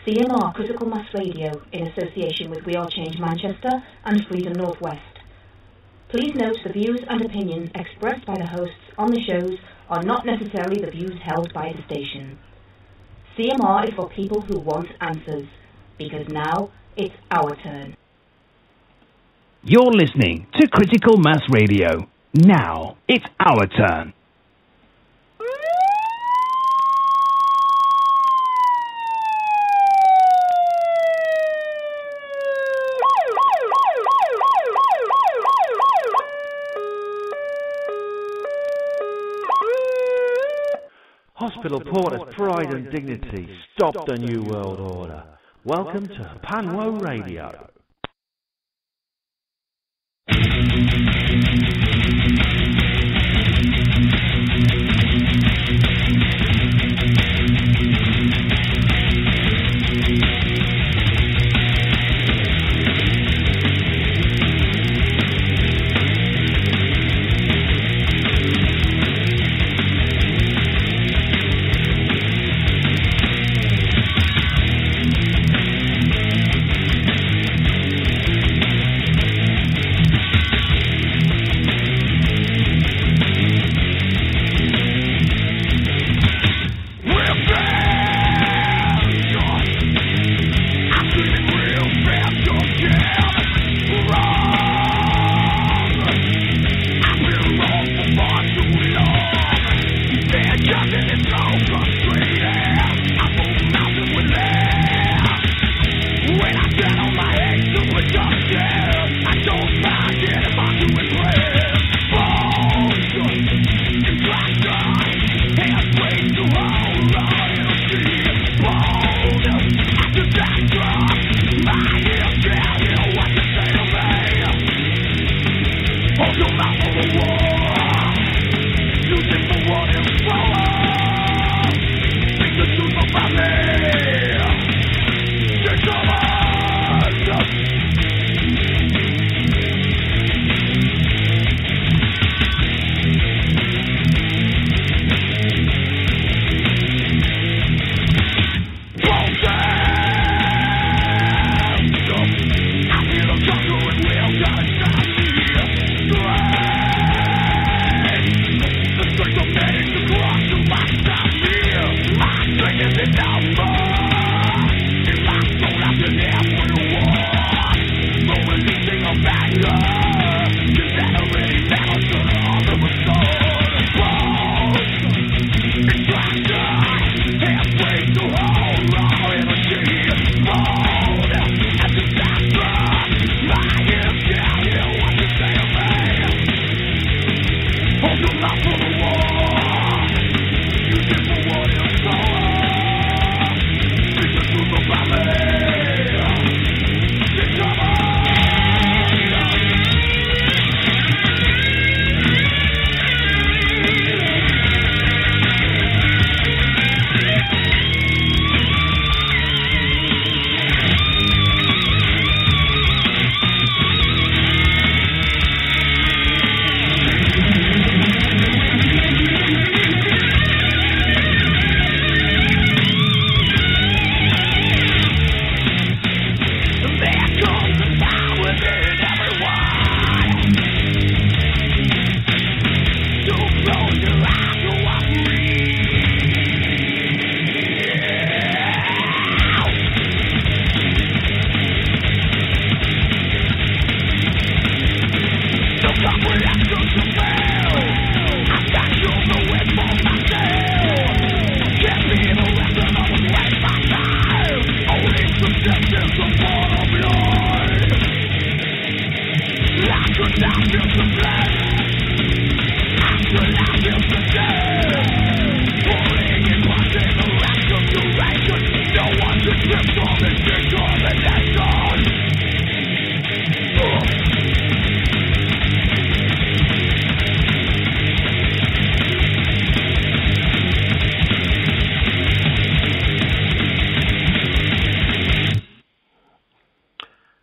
CMR Critical Mass Radio in association with We Are Change Manchester and Freedom Northwest. Please note the views and opinions expressed by the hosts on the shows are not necessarily the views held by the station. CMR is for people who want answers, because now it's our turn. You're listening to Critical Mass Radio. Now it's our turn. Hospital Porter's pride and dignity. Stop the New World Order. Welcome to HPANWO Radio.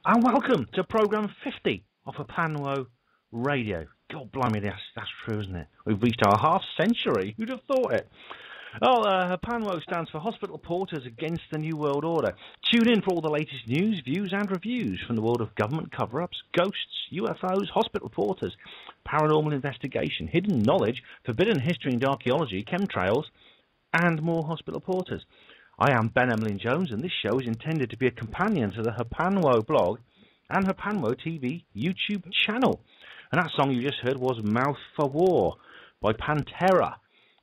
And welcome to programme 50 of HPANWO Radio. God blimey, that's true, isn't it? We've reached our half century. Who'd have thought it? HPANWO stands for Hospital Porters Against the New World Order. Tune in for all the latest news, views and reviews from the world of government cover-ups, ghosts, UFOs, hospital porters, paranormal investigation, hidden knowledge, forbidden history and archaeology, chemtrails, and more hospital porters. I am Ben Emlyn-Jones, and this show is intended to be a companion to the HPANWO blog and HPANWO TV YouTube channel. And that song you just heard was Mouth for War by Pantera.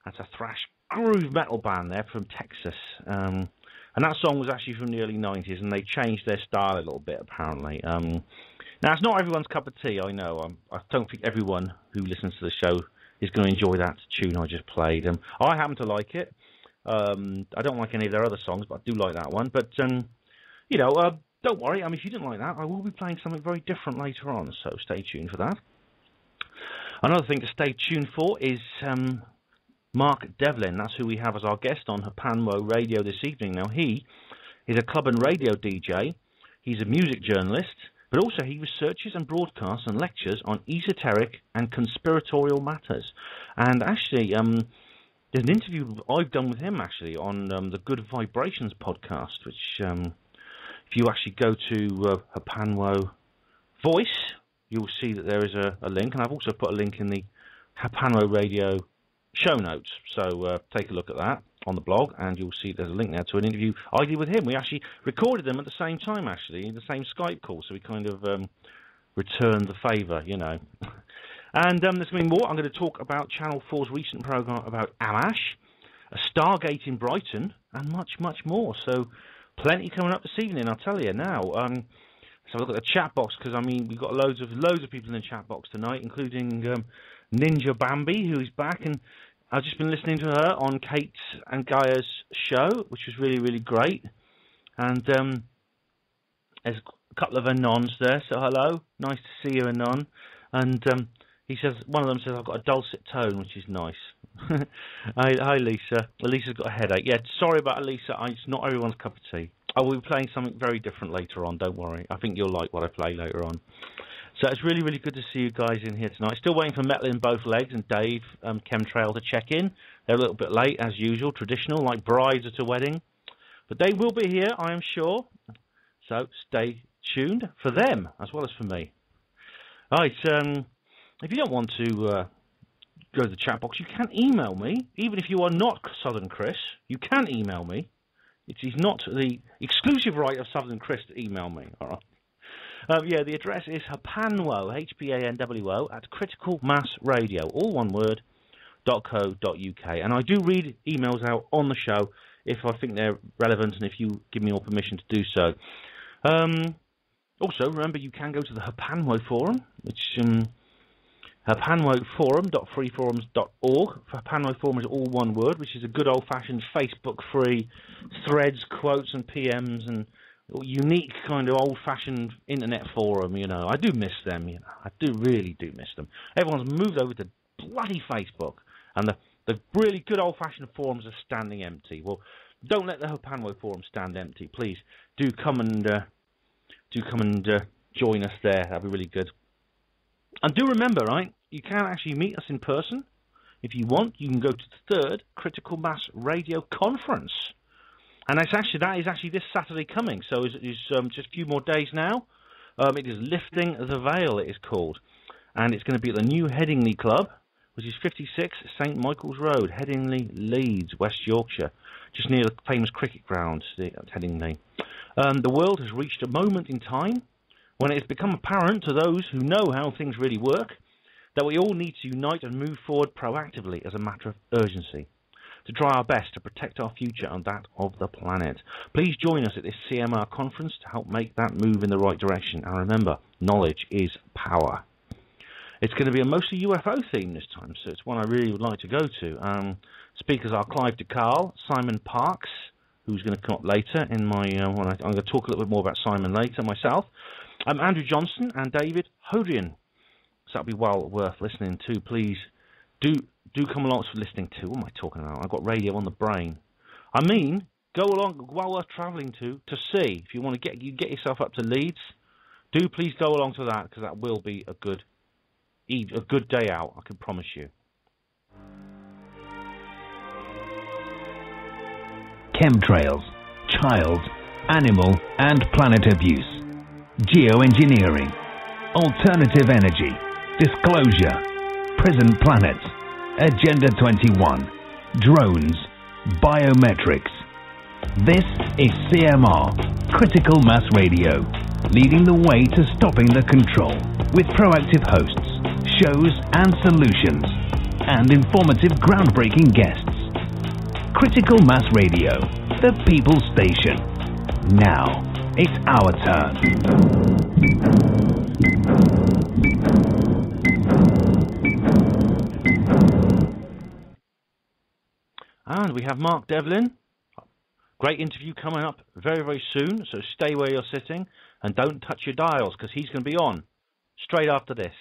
That's a thrash groove metal band there from Texas. And that song was actually from the early 90s, and they changed their style a little bit, apparently. Now, it's not everyone's cup of tea, I know. I don't think everyone who listens to the show is going to enjoy that tune I just played. I happen to like it. I don't like any of their other songs, but I do like that one. But, you know, don't worry. I mean, if you didn't like that, I will be playing something very different later on, so stay tuned for that. Another thing to stay tuned for is Mark Devlin. That's who we have as our guest on HPANWO Radio this evening. Now, he is a club and radio DJ. He's a music journalist, but also he researches and broadcasts and lectures on esoteric and conspiratorial matters. And actually, there's an interview I've done with him, actually, on the Good Vibrations podcast, which, if you actually go to HPANWO Voice, you'll see that there is a link, and I've also put a link in the HPANWO Radio show notes, so take a look at that on the blog, and you'll see there's a link there to an interview I did with him. We actually recorded them at the same time, actually, in the same Skype call, so we kind of returned the favour, you know. And there's going to be more. I'm going to talk about Channel 4's recent programme about Amash, a Stargate in Brighton, and much, much more. So plenty coming up this evening, I'll tell you now. Let's have a look at the chat box, because, I mean, we've got loads of people in the chat box tonight, including Ninja Bambi, who is back, and I've just been listening to her on Kate and Gaia's show, which was really, really great. And there's a couple of Anons there, so hello, nice to see you, Anon. And he says, one of them says, I've got a dulcet tone, which is nice. Hi, Lisa. Lisa's got a headache. Yeah, sorry about Lisa. It's not everyone's cup of tea. I will be playing something very different later on, don't worry. I think you'll like what I play later on. So it's really, really good to see you guys in here tonight. Still waiting for Metal in Both Legs and Dave Chemtrail to check in. They're a little bit late, as usual, traditional, like brides at a wedding. But they will be here, I am sure. So stay tuned for them, as well as for me. All right, if you don't want to go to the chat box, you can email me. Even if you are not Southern Chris, you can email me. It is not the exclusive right of Southern Chris to email me, all right? Yeah, the address is HPANWO, HPANWO, at Critical Mass Radio, all one word, .co.uk. And I do read emails out on the show if I think they're relevant and if you give me your permission to do so. Also, remember, you can go to the HPANWO forum, which HPANWOforum.freeforums.org. HPANWO forum is all one word, which is a good old-fashioned Facebook-free threads, quotes, and PMs, and unique kind of old-fashioned internet forum, you know. I do miss them, you know. I really do miss them. Everyone's moved over to bloody Facebook, and the really good old-fashioned forums are standing empty. Well, don't let the HPANWO forum stand empty. Please do come and join us there. That'd be really good. And do remember, right, you can actually meet us in person. If you want, you can go to the 3rd Critical Mass Radio Conference. And that is actually this Saturday coming, so it's just a few more days now. It is Lifting the Veil, it is called. And it's going to be at the new Headingley Club, which is 56 St Michael's Road, Headingley, Leeds, West Yorkshire, just near the famous cricket ground at Headingley. The world has reached a moment in time when it has become apparent to those who know how things really work that we all need to unite and move forward proactively as a matter of urgency, to try our best to protect our future and that of the planet. Please join us at this CMR conference to help make that move in the right direction. And remember, knowledge is power. It's going to be a mostly UFO theme this time, so it's one I really would like to go to. Speakers are Clive DeCarl, Simon Parks, who's going to come up later in my... I'm going to talk a little bit more about Simon later myself. Andrew Johnson and David Hodrian. So that'll be well worth listening to. Please do come along for listening to. What am I talking about? I've got radio on the brain. I mean, go along, well worth travelling to see. If you want to get yourself up to Leeds, do please go along to that, because that will be a good day out, I can promise you. chemtrails, child, animal and planet abuse, geoengineering, alternative energy, disclosure, prison planets, Agenda 21, drones, biometrics. This is CMR, Critical Mass Radio, leading the way to stopping the control with proactive hosts, shows and solutions, and informative groundbreaking guests. Critical Mass Radio, the People's Station. Now, it's our turn. And we have Mark Devlin. Great interview coming up very, very soon, so stay where you're sitting and don't touch your dials because he's going to be on straight after this.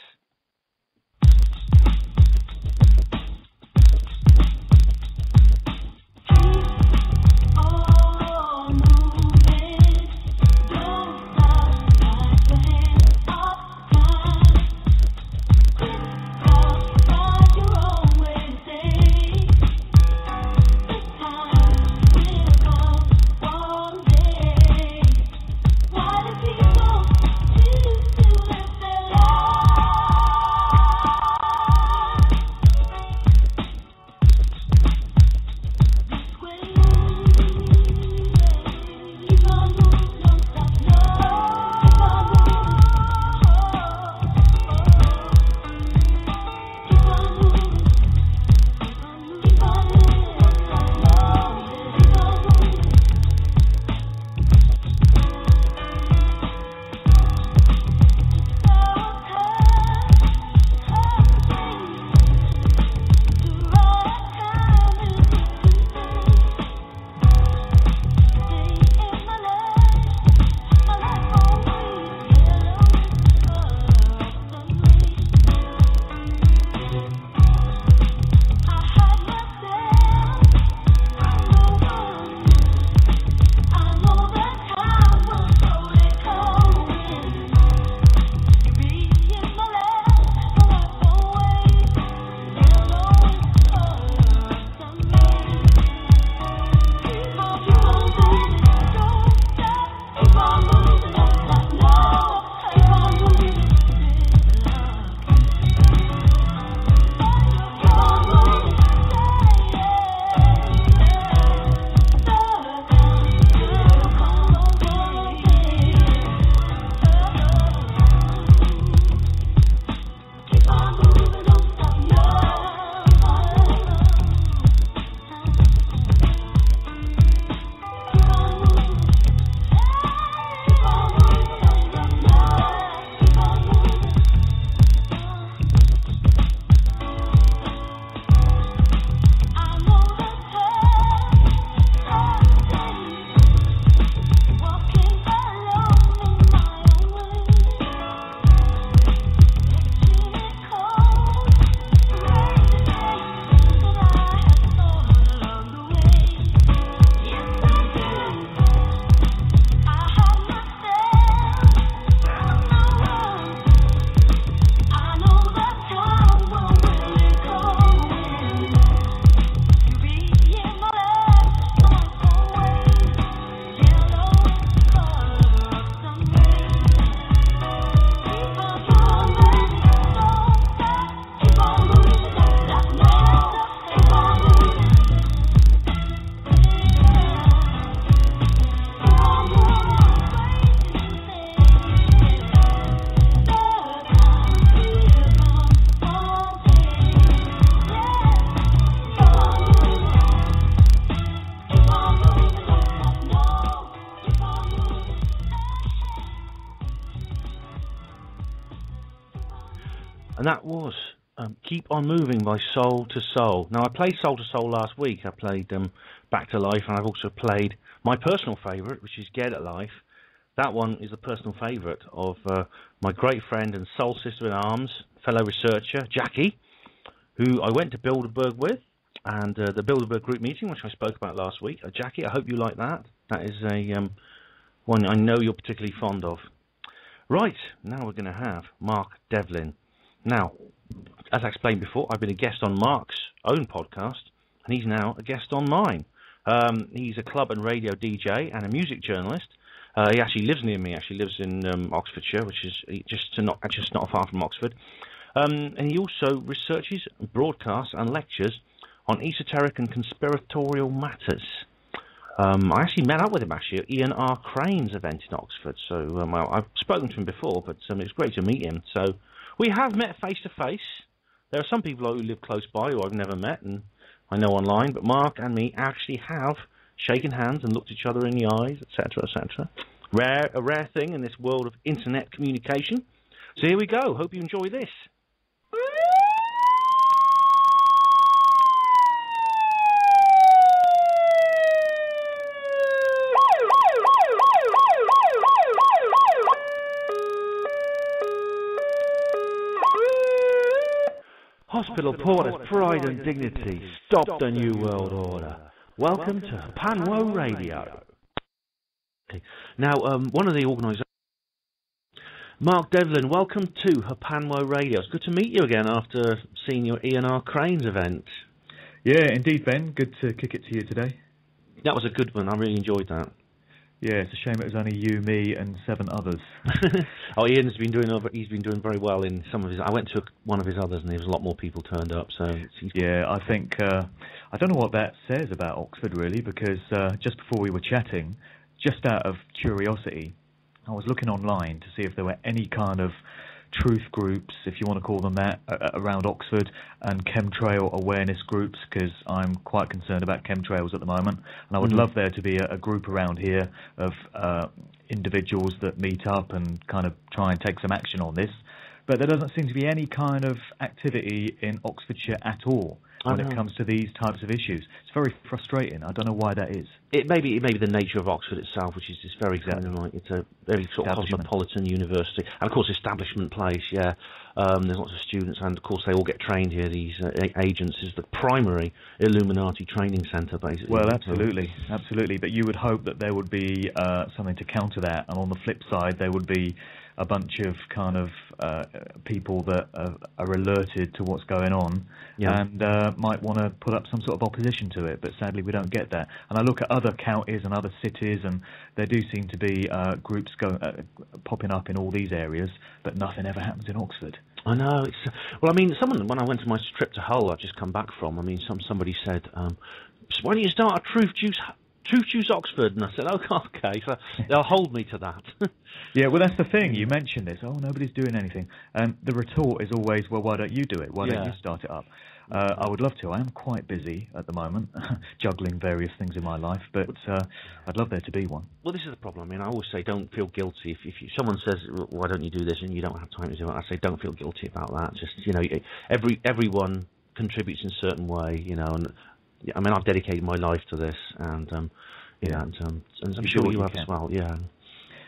And that was Keep On Moving by Soul to Soul. Now, I played Soul to Soul last week. I played Back to Life, and I've also played my personal favourite, which is Get at Life. That one is a personal favourite of my great friend and soul sister in arms, fellow researcher, Jackie, who I went to Bilderberg with, and the Bilderberg group meeting, which I spoke about last week. Jackie, I hope you like that. That is a one I know you're particularly fond of. Right, now we're going to have Mark Devlin. Now, as I explained before, I've been a guest on Mark's own podcast, and he's now a guest on mine. He's a club and radio DJ and a music journalist. He actually lives near me. Actually lives in Oxfordshire, which is just not far from Oxford. And he also researches, broadcasts, and lectures on esoteric and conspiratorial matters. I actually met up with him actually at Ian R. Crane's event in Oxford. So I've spoken to him before, but it's great to meet him. So we have met face to face. There are some people who live close by who I've never met and I know online, but Mark and me actually have shaken hands and looked each other in the eyes, etc., etc. A rare thing in this world of internet communication. So here we go. Hope you enjoy this. Hospital Porter's pride and dignity. Stop the New World Order. Welcome to HPANWO Radio. Okay. Now, one of the organisers, Mark Devlin, welcome to HPANWO Radio. It's good to meet you again after seeing your Ian R. Crane's event. Yeah, indeed, Ben. Good to kick it to you today. That was a good one. I really enjoyed that. Yeah, it's a shame it was only you, me, and 7 others. Oh, Ian's been doing very well in some of his. I went to one of his others, and there was a lot more people turned up. So yeah, I think I don't know what that says about Oxford really, because just before we were chatting, just out of curiosity, I was looking online to see if there were any kind of truth groups, if you want to call them that, around Oxford, and chemtrail awareness groups, because I'm quite concerned about chemtrails at the moment, and I would love there to be a group around here of individuals that meet up and kind of try and take some action on this. But there doesn't seem to be any kind of activity in Oxfordshire at all when it comes to these types of issues. It's very frustrating. I don't know why that is. It may be the nature of Oxford itself, which is just very kind of like, it's a very sort of cosmopolitan university, and of course establishment place. Yeah, there's lots of students, and of course they all get trained here. These agents is the primary Illuminati training centre, basically. Well, absolutely, absolutely. But you would hope that there would be something to counter that, and on the flip side, there would be a bunch of kind of people that are alerted to what's going on, and might want to put up some sort of opposition to it, but sadly we don't get that. And I look at other counties and other cities, and there do seem to be groups popping up in all these areas, but nothing ever happens in Oxford. I know. Well, I mean, when I went to my trip to Hull, I've just come back from, I mean, somebody said, why don't you start a Truth Juice Oxford, and I said, oh, okay, so they'll hold me to that. Yeah, well, that's the thing. You mentioned this. Oh, nobody's doing anything. The retort is always, well, why don't you do it? Why don't you start it up? I would love to. I am quite busy at the moment, juggling various things in my life, but I'd love there to be one. Well, this is the problem. I mean, I always say don't feel guilty. If someone says, why don't you do this, and you don't have time to do it, I say don't feel guilty about that. Just, you know, everyone contributes in a certain way, you know, and I mean, I've dedicated my life to this, and and I'm sure you have as well. Yeah.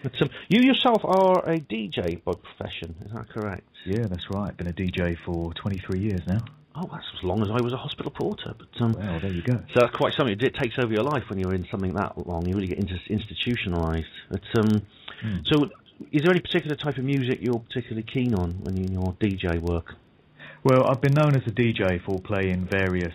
But you yourself are a DJ by profession, is that correct? Yeah, that's right. Been a DJ for 23 years now. Oh, that's as long as I was a hospital porter. But well, there you go. So that's quite something. It takes over your life when you're in something that long. You really get institutionalised. But so, is there any particular type of music you're particularly keen on when you're in your DJ work? Well, I've been known as a DJ for playing various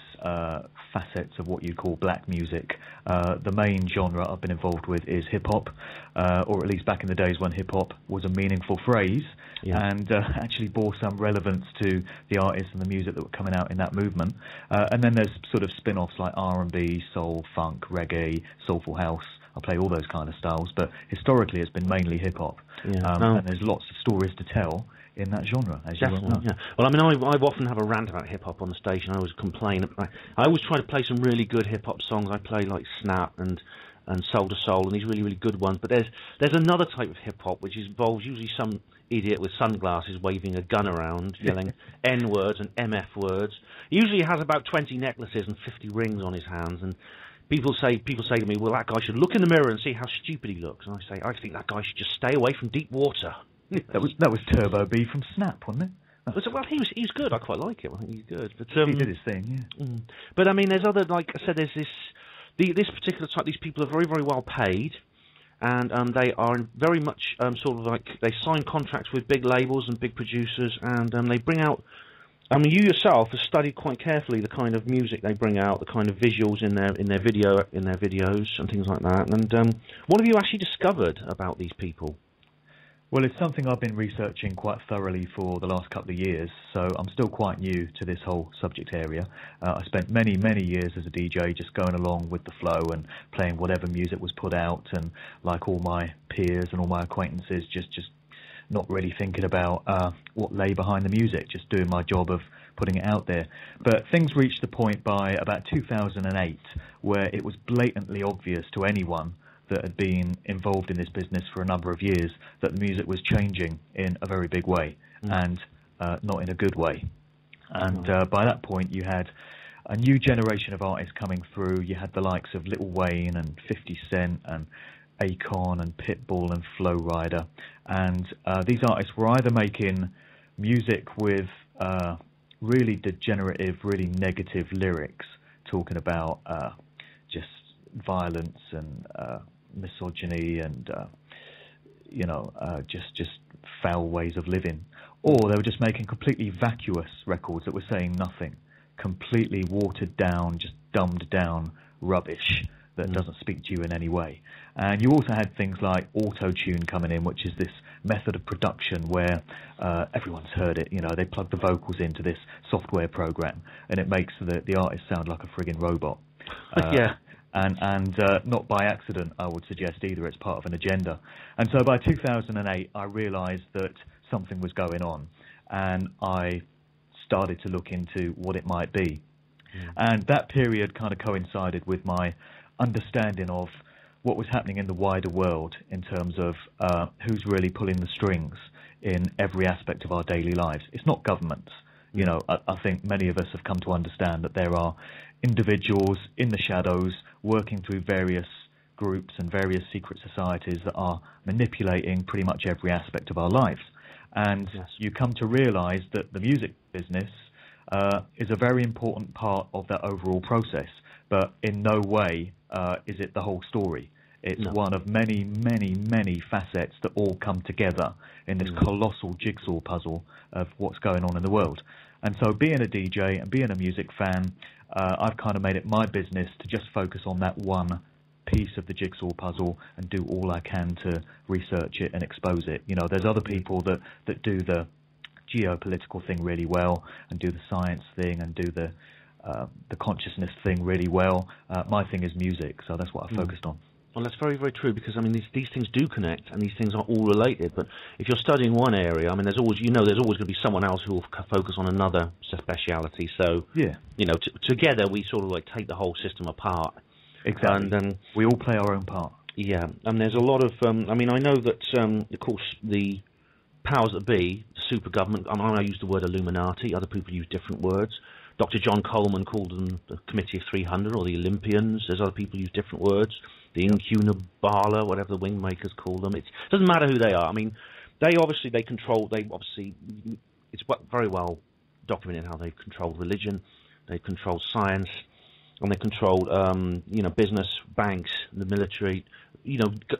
facets of what you call black music. The main genre I've been involved with is hip-hop, or at least back in the days when hip-hop was a meaningful phrase, and actually bore some relevance to the artists and the music that were coming out in that movement. And then there's sort of spin-offs like R&B, soul, funk, reggae, soulful house. I play all those kind of styles, but historically it's been mainly hip-hop. And there's lots of stories to tell in that genre, as you well know. Yeah. Well, I mean, I often have a rant about hip-hop on the station. I always complain. I always try to play some really good hip-hop songs. I play like Snap and Soul to Soul and these really, really good ones. But there's another type of hip-hop which involves usually some idiot with sunglasses waving a gun around, yelling N-words and MF words. He usually has about 20 necklaces and 50 rings on his hands, and people say to me, well, that guy should look in the mirror and see how stupid he looks. And I say, I think that guy should just stay away from deep water. That was Turbo B from Snap, wasn't it? Well, he's good. I quite like him. I think he's good. But he did his thing, yeah. But I mean, there's other, like I said, there's this particular type. These people are very, very well paid, and they are very much sort of like they sign contracts with big labels and big producers, and they bring out I mean, you yourself have studied quite carefully the kind of music they bring out, the kind of visuals in their videos and things like that. And what have you actually discovered about these people? Well, it's something I've been researching quite thoroughly for the last couple of years, so I'm still quite new to this whole subject area. I spent many, many years as a DJ just going along with the flow and playing whatever music was put out, and like all my peers and all my acquaintances, just not really thinking about what lay behind the music, just doing my job of putting it out there. But things reached the point by about 2008 where it was blatantly obvious to anyone that had been involved in this business for a number of years that the music was changing in a very big way, and not in a good way. And by that point you had a new generation of artists coming through. You had the likes of Lil Wayne and 50 Cent and Akon and Pitbull and Flo Rida, and these artists were either making music with really degenerative, really negative lyrics, talking about just violence and misogyny and just foul ways of living, or they were just making completely vacuous records that were saying nothing, completely watered down, just dumbed down rubbish that doesn't speak to you in any way. And you also had things like auto-tune coming in, which is this method of production where everyone's heard it, they plug the vocals into this software program and it makes the artist sound like a friggin' robot. Yeah. And not by accident, I would suggest either. It's part of an agenda. And so by 2008, I realized that something was going on, and I started to look into what it might be. And that period kind of coincided with my understanding of what was happening in the wider world in terms of who's really pulling the strings in every aspect of our daily lives. It's not governments. I think many of us have come to understand that there are individuals in the shadows working through various groups and various secret societies that are manipulating pretty much every aspect of our lives. And you come to realize that the music business is a very important part of that overall process, but in no way is it the whole story. It's one of many, many, many facets that all come together in this colossal jigsaw puzzle of what's going on in the world. And so being a DJ and being a music fan, I've kind of made it my business to just focus on that one piece of the jigsaw puzzle and do all I can to research it and expose it. There's other people that do the geopolitical thing really well and do the science thing and do the consciousness thing really well. My thing is music, so that's what I've focused on. Well, that's very, very true, because, I mean, these things do connect, and these things are all related. But if you're studying one area, I mean, there's always going to be someone else who will focus on another speciality. So, together we sort of like take the whole system apart. Exactly. And we all play our own part. Yeah, and there's a lot of, I know that, of course, the powers that be, the super government, I use the word Illuminati, other people use different words. Dr. John Coleman called them the Committee of 300 or the Olympians. There's other people who use different words. The Incunabala, whatever the Wingmakers call them. It doesn't matter who they are. I mean, it's very well documented how they've controlled religion, they've controlled science, and they controlled, business, banks, the military,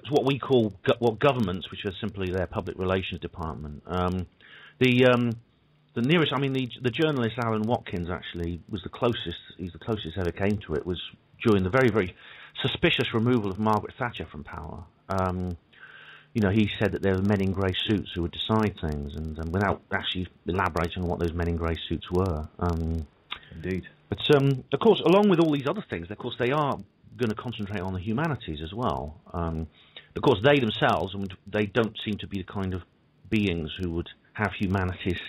what we call governments, which are simply their public relations department. The nearest, the journalist Alan Watkins actually was the closest. He's the closest ever came to it. Was during the very, very suspicious removal of Margaret Thatcher from power. He said that there were men in grey suits who would decide things, and without actually elaborating on what those men in grey suits were. Indeed. But of course, along with all these other things, of course, they are going to concentrate on the humanities as well. Of course, they themselves, they don't seem to be the kind of beings who would have humanities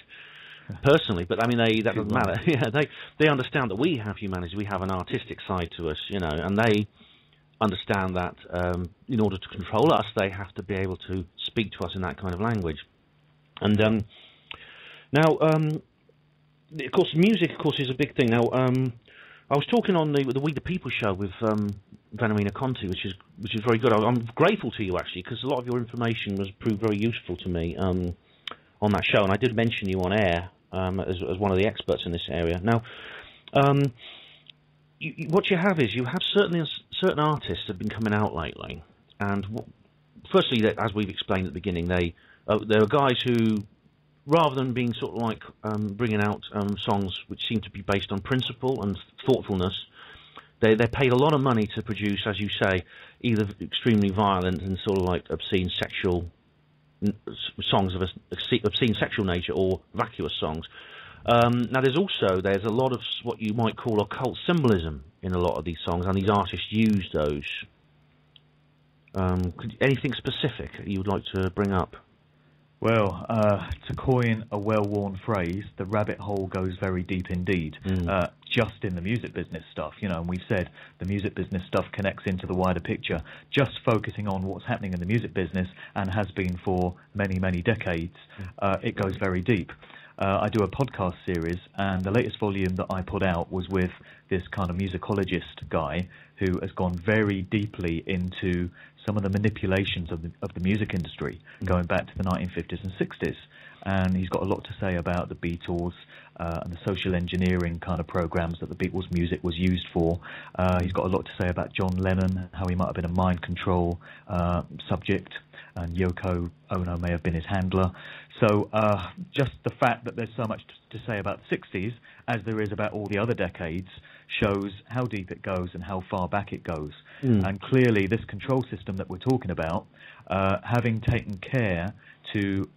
personally, but that doesn't matter. Yeah, they understand that we have humanities, we have an artistic side to us, and they understand that in order to control us, they have to be able to speak to us in that kind of language. And now, of course, music, is a big thing. Now, I was talking on the We the People show with Vanamina Conti, which is very good. I'm grateful to you actually, because a lot of your information was proved very useful to me on that show, and I did mention you on air as one of the experts in this area. Now, what you have is certain artists have been coming out lately, and firstly, as we've explained at the beginning, there are guys who rather than being sort of like bringing out songs which seem to be based on principle and thoughtfulness, they paid a lot of money to produce, as you say, either extremely violent and sort of like obscene sexual songs of obscene sexual nature, or vacuous songs. Now there's a lot of what you might call occult symbolism in a lot of these songs, and these artists use those. Anything specific you would like to bring up? Well, to coin a well-worn phrase, the rabbit hole goes very deep indeed, just in the music business stuff, you know, and we've said the music business stuff connects into the wider picture. Just focusing on what's happening in the music business, and has been for many, many decades, it goes very deep. I do a podcast series, and the latest volume that I put out was with this kind of musicologist guy who has gone very deeply into some of the manipulations of the music industry, going back to the 1950s and 60s. And he's got a lot to say about the Beatles and the social engineering kind of programs that the Beatles music was used for. He's got a lot to say about John Lennon, how he might have been a mind control subject, and Yoko Ono may have been his handler. So just the fact that there's so much to say about the 60s, as there is about all the other decades, shows how deep it goes and how far back it goes. And clearly this control system that we're talking about, having taken care to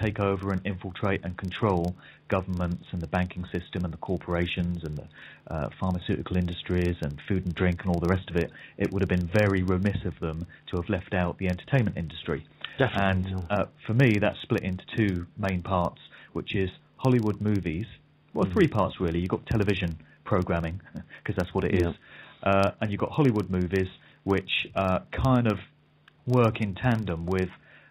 take over and infiltrate and control governments and the banking system and the corporations and the pharmaceutical industries and food and drink and all the rest of it, it would have been very remiss of them to have left out the entertainment industry. Definitely. And for me, that's split into two main parts, which is Hollywood movies. Well, three parts really. You've got television programming, because that's what it is. And you've got Hollywood movies, which kind of work in tandem with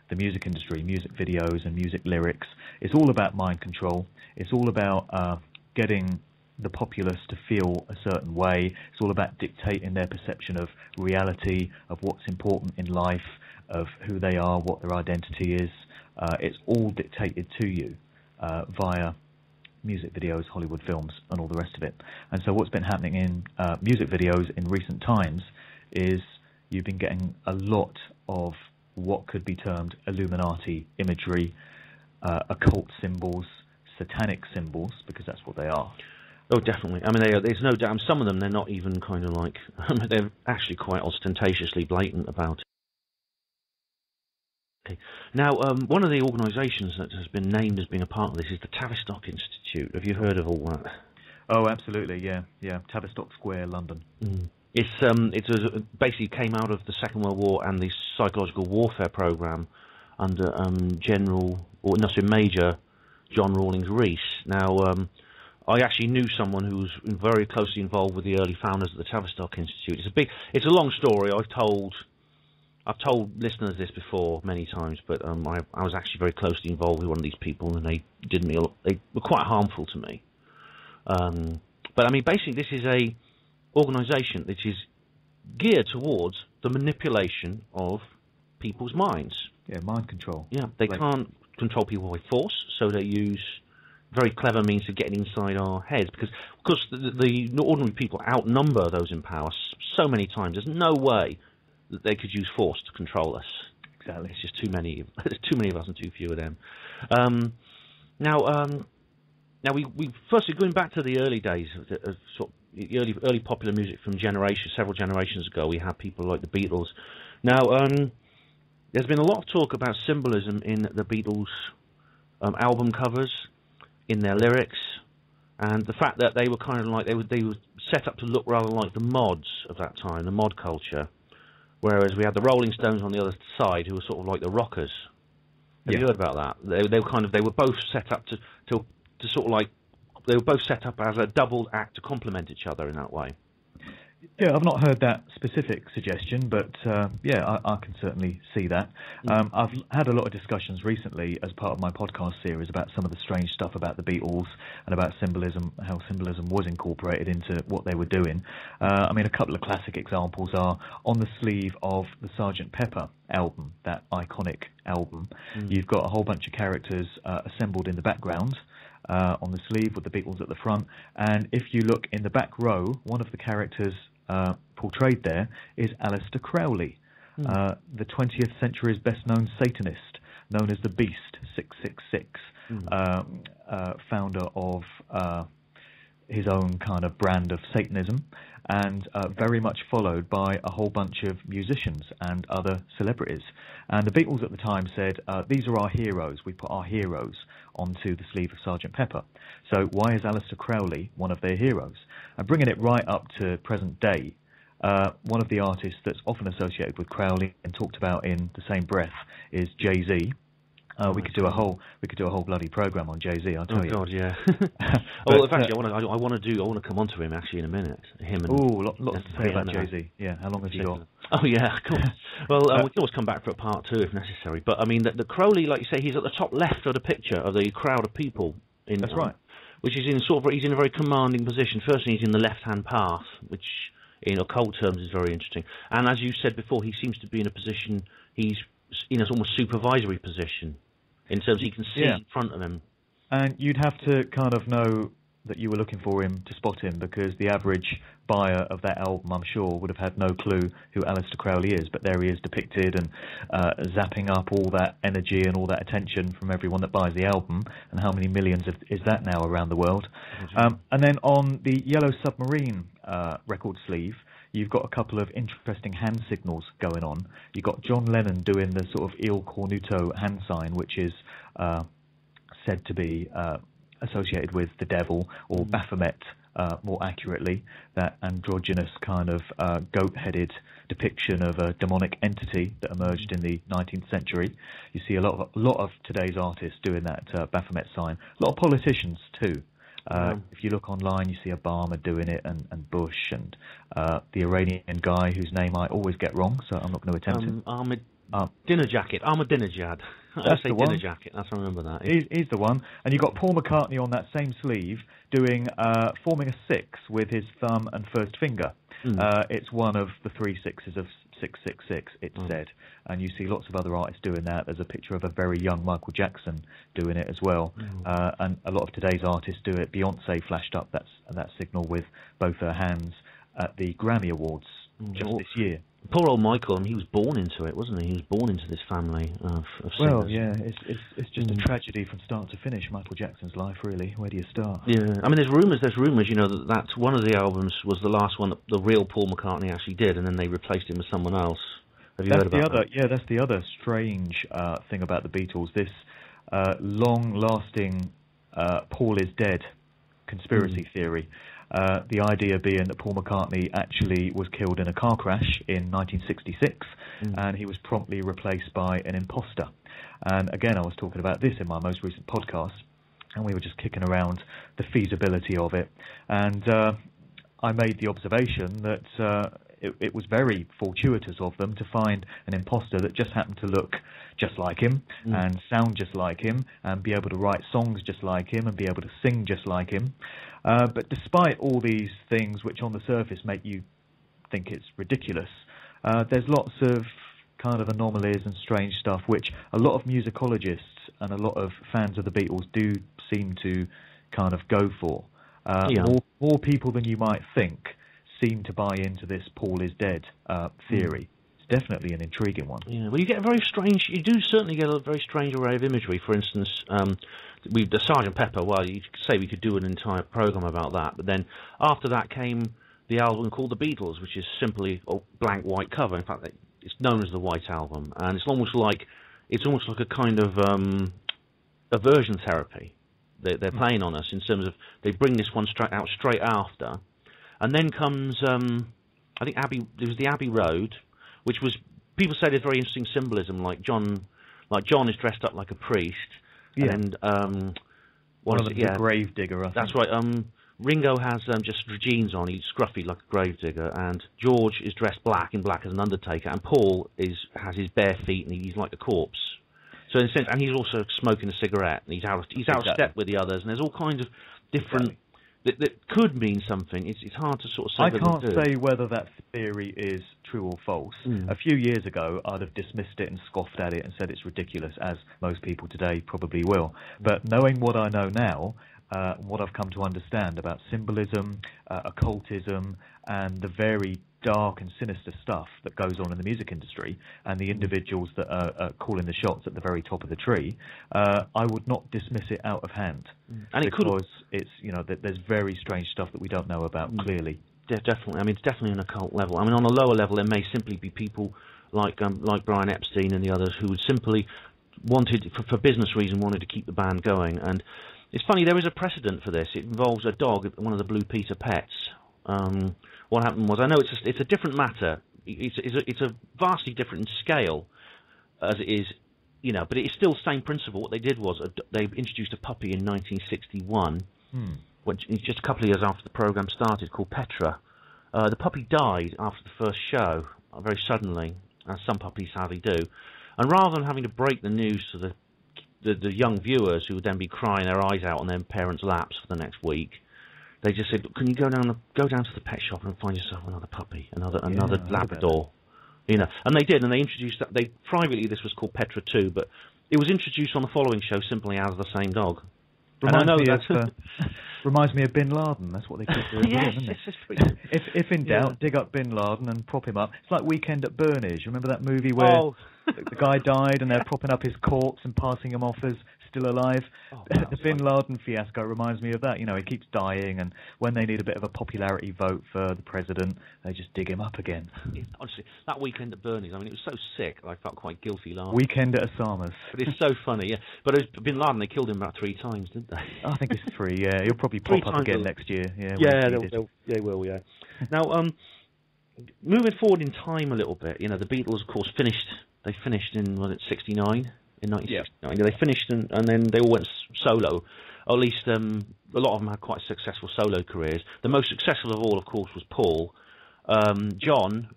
the music industry, music videos and music lyrics. It's all about mind control. It's all about getting the populace to feel a certain way. It's all about dictating their perception of reality, of what's important in life, of who they are, what their identity is. It's all dictated to you via music videos, Hollywood films, and all the rest of it. And so what's been happening in music videos in recent times is you've been getting a lot of what could be termed Illuminati imagery, occult symbols, satanic symbols, because that's what they are. Oh, definitely. I mean, there's no doubt. Some of them, they're not even kind of like, they're actually quite ostentatiously blatant about it. Okay. Now, one of the organisations that has been named as being a part of this is the Tavistock Institute. Have you heard of all that? Oh, absolutely, yeah. Tavistock Square, London. It basically came out of the Second World War and the psychological warfare program under Major John Rawlings Rees. Now, I actually knew someone who was very closely involved with the early founders of the Tavistock Institute. It's a long story. I've told listeners this before many times, but I was actually very closely involved with one of these people, and they were quite harmful to me. But I mean, basically, this is a organisation which is geared towards the manipulation of people's minds. Yeah, mind control. Yeah, they can't control people by force, so they use very clever means of getting inside our heads, because the ordinary people outnumber those in power so many times. There's no way that they could use force to control us. Exactly. It's just too many. There's too many of us and too few of them. Now we firstly, going back to the early days of sort of the early popular music from several generations ago, we had people like the Beatles. Now, there's been a lot of talk about symbolism in the Beatles' album covers, in their lyrics, and the fact that they were kind of like they were set up to look rather like the mods of that time, the mod culture, whereas we had the Rolling Stones on the other side, who were sort of like the rockers. Have you heard about that? They were both set up to sort of like, they were both set up as a double act to complement each other in that way. Yeah, I've not heard that specific suggestion, but I can certainly see that. I've had a lot of discussions recently as part of my podcast series about some of the strange stuff about the Beatles and about symbolism, how symbolism was incorporated into what they were doing. I mean, a couple of classic examples are on the sleeve of the Sgt. Pepper album, that iconic album. You've got a whole bunch of characters assembled in the background on the sleeve with the Beatles at the front, and if you look in the back row, one of the characters portrayed there is Aleister Crowley, the 20th century's best-known Satanist, known as the Beast 666, founder of his own kind of brand of Satanism, and very much followed by a whole bunch of musicians and other celebrities. And the Beatles at the time said, these are our heroes. We put our heroes onto the sleeve of Sgt. Pepper. So why is Aleister Crowley one of their heroes? And bringing it right up to present day, one of the artists that's often associated with Crowley and talked about in the same breath is Jay-Z. We could do a whole bloody program on Jay-Z. I'll tell you. Oh God, yeah. Well, actually, I want to come on to him actually in a minute. Lots to say about Jay-Z. Yeah, how long have you got? Oh yeah, cool. Well, we can always come back for a part 2 if necessary. But I mean, the Crowley, like you say, he's at the top left of the picture of the crowd of people. That's right. Which is he's in a very commanding position. Firstly, he's in the left-hand path, which in occult terms is very interesting. And as you said before, he seems to be in a position. He's in a almost supervisory position in terms he can see in front of him. And you'd have to kind of know that you were looking for him to spot him, because the average buyer of that album, I'm sure, would have had no clue who Aleister Crowley is. But there he is depicted and zapping up all that energy and all that attention from everyone that buys the album. And how many millions is that now around the world? And then on the Yellow Submarine record sleeve, you've got a couple of interesting hand signals going on. You've got John Lennon doing the sort of Il Cornuto hand sign, which is said to be associated with the devil, or Baphomet, more accurately, that androgynous kind of goat-headed depiction of a demonic entity that emerged in the 19th century. You see a lot of today's artists doing that Baphomet sign. A lot of politicians too. If you look online, you see Obama doing it, and Bush, and the Iranian guy whose name I always get wrong, so I'm not going to attempt it. Ahmadinejad. That's the one. Dinner Jacket. I remember that. He's the one. And you've got Paul McCartney on that same sleeve doing forming a 6 with his thumb and first finger. It's one of the 3 6s of 666, it's said. And you see lots of other artists doing that. There's a picture of a very young Michael Jackson doing it as well. And a lot of today's artists do it. Beyonce flashed up that signal with both her hands at the Grammy Awards just this year. Poor old Michael, and he was born into it, wasn't he? He was born into this family of singers. Well, yeah, it's just a tragedy from start to finish, Michael Jackson's life, really. Where do you start? Yeah, I mean, there's rumours, you know, that one of the albums was the last one that the real Paul McCartney actually did, and then they replaced him with someone else. Have you heard about that? Yeah, that's the other strange thing about the Beatles, this long-lasting Paul is dead conspiracy theory. The idea being that Paul McCartney actually was killed in a car crash in 1966, and he was promptly replaced by an imposter. And again, I was talking about this in my most recent podcast, and we were just kicking around the feasibility of it. And I made the observation that it was very fortuitous of them to find an imposter that just happened to look just like him and sound just like him and be able to write songs just like him and be able to sing just like him. But despite all these things which on the surface make you think it's ridiculous, there's lots of kind of anomalies and strange stuff which a lot of musicologists and a lot of fans of the Beatles do seem to kind of go for. More people than you might think seem to buy into this Paul is dead theory. It's definitely an intriguing one. Yeah, well, you do certainly get a very strange array of imagery. For instance, the Sgt. Pepper, well, you could say we could do an entire program about that, but then after that came the album called The Beatles, which is simply a blank white cover. In fact, it's known as the White Album, and it's almost like a kind of aversion therapy they're playing on us, in terms of they bring this one straight after. And then comes, I think there was the Abbey Road, which was, people say there's very interesting symbolism, like John is dressed up like a priest, and the grave digger. That's right. Ringo has just jeans on, he's scruffy like a grave digger, and George is dressed black as an undertaker, and Paul has his bare feet and he's like a corpse. So in a sense, and he's also smoking a cigarette, and he's out of step with the others, and there's all kinds of different. That could mean something. It's hard to sort of say. I can't say whether that theory is true or false. A few years ago, I'd have dismissed it and scoffed at it and said it's ridiculous, as most people today probably will. But knowing what I know now, what I've come to understand about symbolism, occultism, and the very dark and sinister stuff that goes on in the music industry, and the individuals that are calling the shots at the very top of the tree, I would not dismiss it out of hand. And because it's, there's very strange stuff that we don't know about clearly. Definitely. I mean, it's definitely an occult level. I mean, on a lower level, there may simply be people like Brian Epstein and the others who would simply wanted, for business reason, wanted to keep the band going. And it's funny, there is a precedent for this. It involves a dog, one of the Blue Peter pets. What happened was, I know it's a different matter. It's a vastly different in scale, as it is, but it is still the same principle. What they did was they introduced a puppy in 1961. Which is just a couple of years after the program started, called Petra. The puppy died after the first show, very suddenly, as some puppies sadly do. And rather than having to break the news to the young viewers who would then be crying their eyes out on their parents' laps for the next week, they just said, "Can you go down to the pet shop and find yourself another puppy, another Labrador?" And they did, and they introduced that. Privately, this was called Petra 2, but it was introduced on the following show simply as the same dog. Reminds me of Bin Laden. That's what they keep doing, yes, isn't it? If in doubt, dig up Bin Laden and prop him up. It's like Weekend at Bernie's. Remember that movie where the guy died and they're propping up his corpse and passing him off as still alive? The Bin Laden fiasco reminds me of that. He keeps dying, and when they need a bit of a popularity vote for the president, they just dig him up again. Honestly, that Weekend at Bernie's, I mean, it was so sick, I felt quite guilty laughing. Weekend at Osama's. But it's so funny, yeah. But Bin Laden, they killed him about 3 times, didn't they? I think it's 3, yeah. He'll probably pop up again next year. They will, yeah. Now, moving forward in time a little bit, the Beatles, of course, finished. They finished in, was it 69? In 1969. Yeah. They finished and then they all went solo. Or at least a lot of them had quite successful solo careers. The most successful of all, of course, was Paul. John...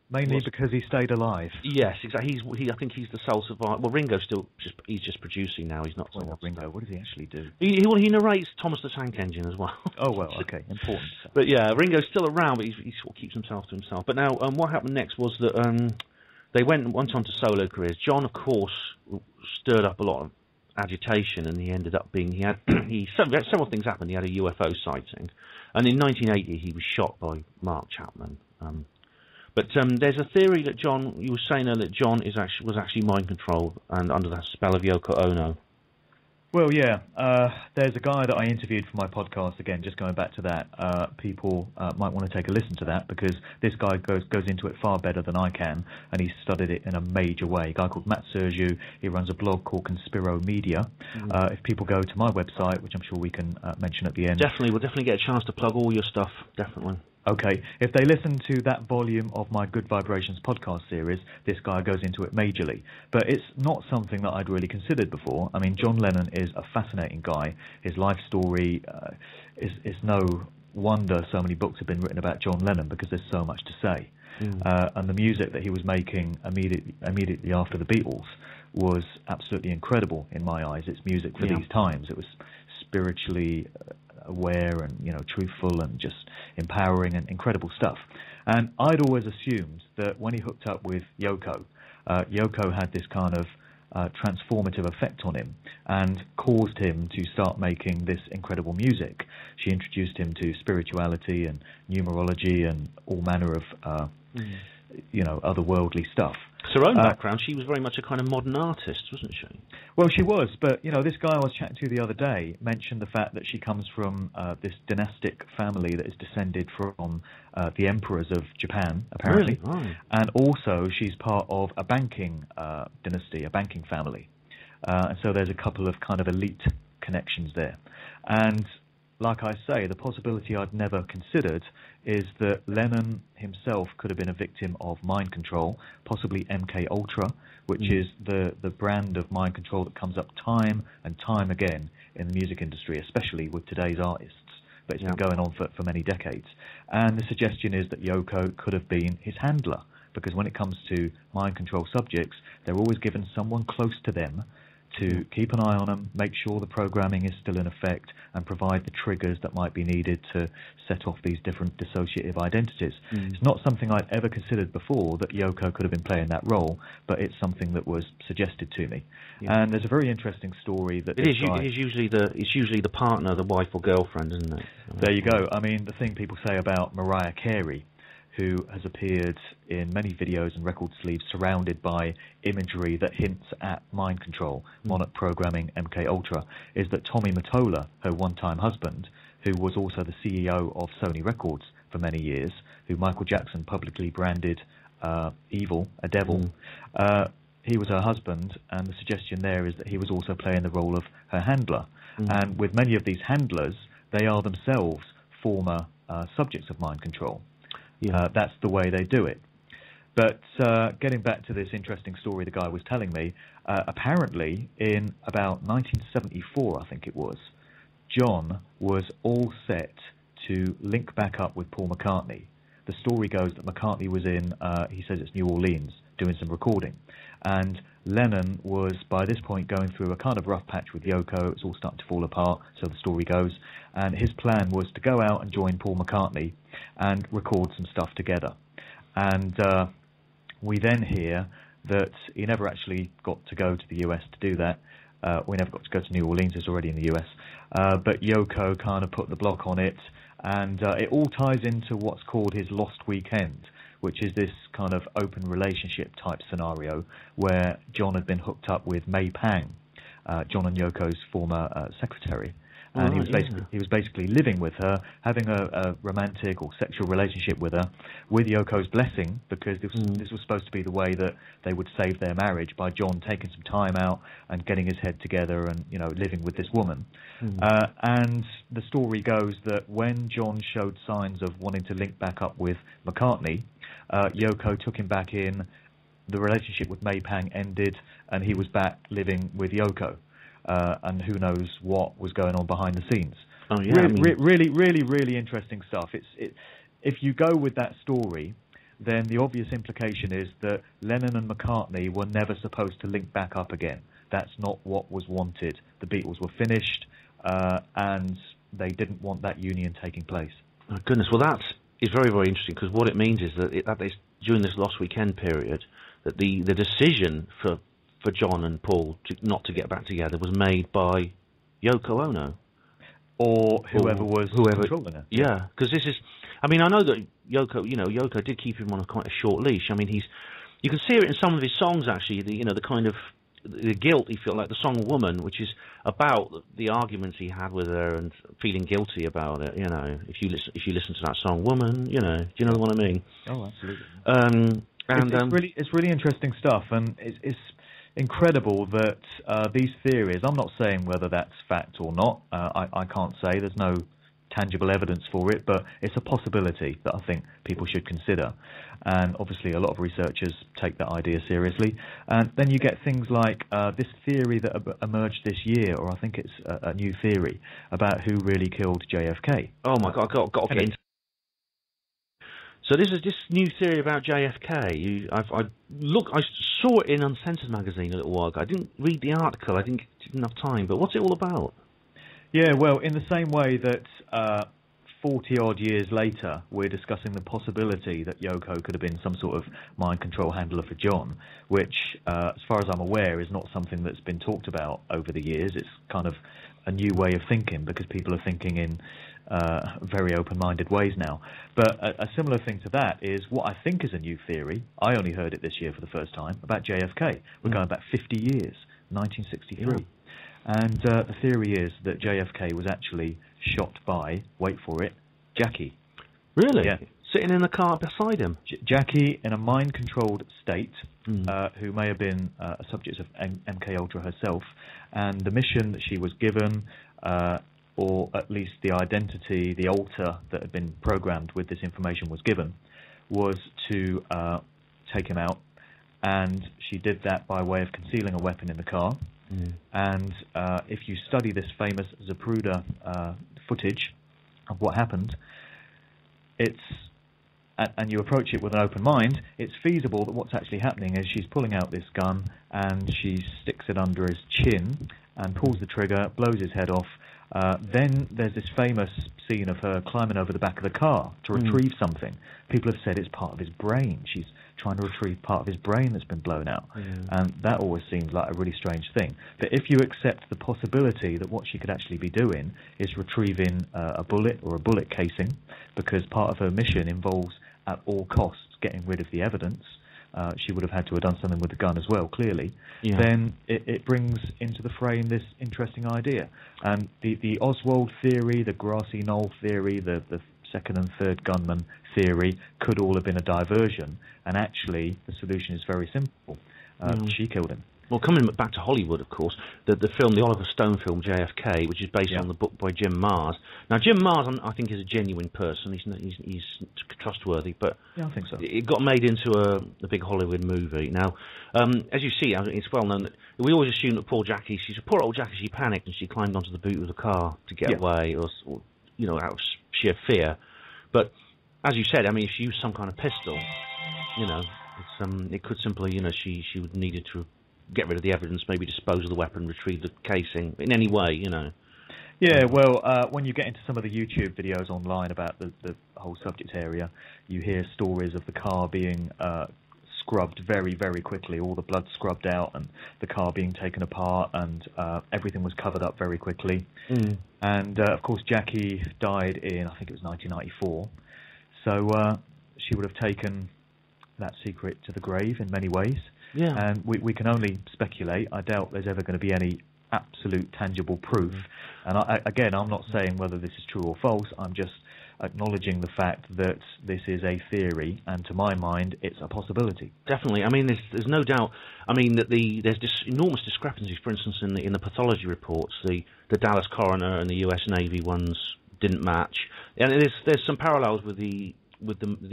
mainly because he stayed alive. Yes, exactly. I think he's the sole survivor. Well, Ringo's he's just producing now. He's not. Ringo, what does he actually do? He narrates Thomas the Tank Engine as well. Oh well, okay, important. But yeah, Ringo's still around, but he sort of keeps himself to himself. But now, what happened next was that they went on to solo careers. John, of course, stirred up a lot of agitation, and he ended up being several things happened. He had a UFO sighting, and in 1980 he was shot by Mark Chapman. But there's a theory that you were saying earlier that John was actually mind controlled and under the spell of Yoko Ono. Well, yeah. There's a guy that I interviewed for my podcast, again, just going back to that. People might want to take a listen to that, because this guy goes into it far better than I can, and he's studied it in a major way. A guy called Matt Sergiu, he runs a blog called Conspiro Media. If people go to my website, which I'm sure we can mention at the end. Definitely, we'll definitely get a chance to plug all your stuff, definitely. Okay, if they listen to that volume of my Good Vibrations podcast series, this guy goes into it majorly. But it's not something that I'd really considered before. I mean, John Lennon is a fascinating guy. His life story is no wonder so many books have been written about John Lennon, because there's so much to say. And the music that he was making immediately after the Beatles was absolutely incredible in my eyes. It's music for these times. It was spiritually aware and truthful and just empowering and incredible stuff. And I'd always assumed that when he hooked up with Yoko, Yoko had this kind of transformative effect on him and caused him to start making this incredible music. She introduced him to spirituality and numerology and all manner of otherworldly stuff. Her own background, she was very much a kind of modern artist, wasn't she? Well, she was, but, this guy I was chatting to the other day mentioned the fact that she comes from this dynastic family that is descended from the emperors of Japan, apparently. Really? Oh. And also she's part of a banking dynasty, a banking family. And so there's a couple of kind of elite connections there. And like I say, the possibility I'd never considered is that Lennon himself could have been a victim of mind control, possibly MK Ultra, which is the brand of mind control that comes up time and time again in the music industry, especially with today's artists. But it's been going on for many decades. And the suggestion is that Yoko could have been his handler, because when it comes to mind control subjects, they're always given someone close to them to keep an eye on them, make sure the programming is still in effect, and provide the triggers that might be needed to set off these different dissociative identities. It's not something I'd ever considered before, that Yoko could have been playing that role, but it's something that was suggested to me. And there's a very interesting story that it's usually the partner, the wife or girlfriend, isn't it? There you go. I mean, the thing people say about Mariah Carey, who has appeared in many videos and record sleeves surrounded by imagery that hints at mind control, Monarch programming, MK Ultra, is that Tommy Mottola, her one-time husband, who was also the CEO of Sony Records for many years, who Michael Jackson publicly branded evil, a devil, he was her husband, and the suggestion there is that he was also playing the role of her handler. And with many of these handlers, they are themselves former subjects of mind control. That's the way they do it. But getting back to this interesting story the guy was telling me, apparently in about 1974, I think it was, John was all set to link back up with Paul McCartney. The story goes that McCartney was in, he says it's New Orleans, doing some recording. And Lennon was, by this point, going through a kind of rough patch with Yoko. It's all starting to fall apart, so the story goes. And his plan was to go out and join Paul McCartney and record some stuff together. And we then hear that he never actually got to go to the US to do that. We never got to go to New Orleans, it's already in the US. But Yoko kind of put the block on it, and it all ties into what's called his Lost Weekend, which is this kind of open relationship type scenario where John had been hooked up with May Pang, John and Yoko's former secretary. And he was basically living with her, having a romantic or sexual relationship with her, with Yoko's blessing, because this was supposed to be the way that they would save their marriage, by John taking some time out and getting his head together and, you know, living with this woman. And the story goes that when John showed signs of wanting to link back up with McCartney, Yoko took him back in, the relationship with May Pang ended, and he was back living with Yoko. And who knows what was going on behind the scenes. Really interesting stuff. If you go with that story, then the obvious implication is that Lennon and McCartney were never supposed to link back up again. That's not what was wanted. The Beatles were finished, and they didn't want that union taking place. Oh, goodness, well that is very, very interesting, because what it means is that during this Lost Weekend period, that the decision for John and Paul not to get back together was made by Yoko Ono. Or whoever was controlling her. Yeah, because this is... I mean, I know that Yoko did keep him on quite a short leash. I mean, you can see it in some of his songs, actually, the kind of... the guilt he felt, like the song Woman, which is about the arguments he had with her and feeling guilty about it, you know. If you listen to that song Woman, you know, do you know what I mean? Oh, absolutely. It's really interesting stuff, and it's incredible that these theories, I'm not saying whether that's fact or not, I can't say, there's no tangible evidence for it, but it's a possibility that I think people should consider. And obviously a lot of researchers take that idea seriously. And then you get things like this theory that emerged this year, or I think it's a new theory, about who really killed JFK. Oh my God, I've got to get into. So this is this new theory about JFK. I saw it in Uncensored magazine a little while ago. I didn't read the article. I didn't have time. But what's it all about? Yeah, well, in the same way that 40-odd years later, we're discussing the possibility that Yoko could have been some sort of mind control handler for John, which, as far as I'm aware, is not something that's been talked about over the years. It's kind of a new way of thinking, because people are thinking in very open-minded ways now. But a similar thing to that is what I think is a new theory. I only heard it this year for the first time, about JFK. We're going back 50 years, 1963. Yeah. And the theory is that JFK was actually shot by, wait for it, Jackie. Really? Yeah. Sitting in the car beside him? Jackie, in a mind-controlled state, who may have been a subject of MK Ultra herself, and the mission that she was given, or at least the identity, the alter that had been programmed with this information was given, was to take him out. And she did that by way of concealing a weapon in the car. And if you study this famous Zapruder footage of what happened, it's and you approach it with an open mind, it's feasible that what's actually happening is she's pulling out this gun and she sticks it under his chin and pulls the trigger, blows his head off. Then there's this famous scene of her climbing over the back of the car to retrieve something. People have said it's part of his brain. She's trying to retrieve part of his brain that's been blown out. And that always seems like a really strange thing. But if you accept the possibility that what she could actually be doing is retrieving a bullet or a bullet casing, because part of her mission involves at all costs getting rid of the evidence, she would have had to have done something with the gun as well, clearly, then it brings into the frame this interesting idea. And the Oswald theory, the grassy knoll theory, the second and third gunman theory could all have been a diversion, and actually the solution is very simple. She killed him. Well, coming back to Hollywood, of course, the film, the Oliver Stone film JFK, which is based on the book by Jim Marrs. Now, Jim Marrs, I think, is a genuine person. He's trustworthy, but I think so. It got made into a big Hollywood movie. Now, as you see, it's well known that we always assume that poor old Jackie, she panicked and she climbed onto the boot of the car to get away, or out of sheer fear. But as you said, I mean, if she used some kind of pistol, it could simply, she would needed to get rid of the evidence, maybe dispose of the weapon, retrieve the casing, in any way, Yeah, well, when you get into some of the YouTube videos online about the whole subject area, you hear stories of the car being scrubbed very, very quickly, all the blood scrubbed out, and the car being taken apart, and everything was covered up very quickly. And, of course, Jackie died in, I think it was 1994, so she would have taken that secret to the grave in many ways. Yeah. And we can only speculate. I doubt there's ever going to be any absolute tangible proof. And I'm not saying whether this is true or false. I'm just acknowledging the fact that this is a theory, and to my mind, it's a possibility. Definitely. I mean, there's no doubt. I mean, that there's enormous discrepancies. For instance, in the pathology reports, the Dallas coroner and the U.S. Navy ones didn't match. And there's some parallels with the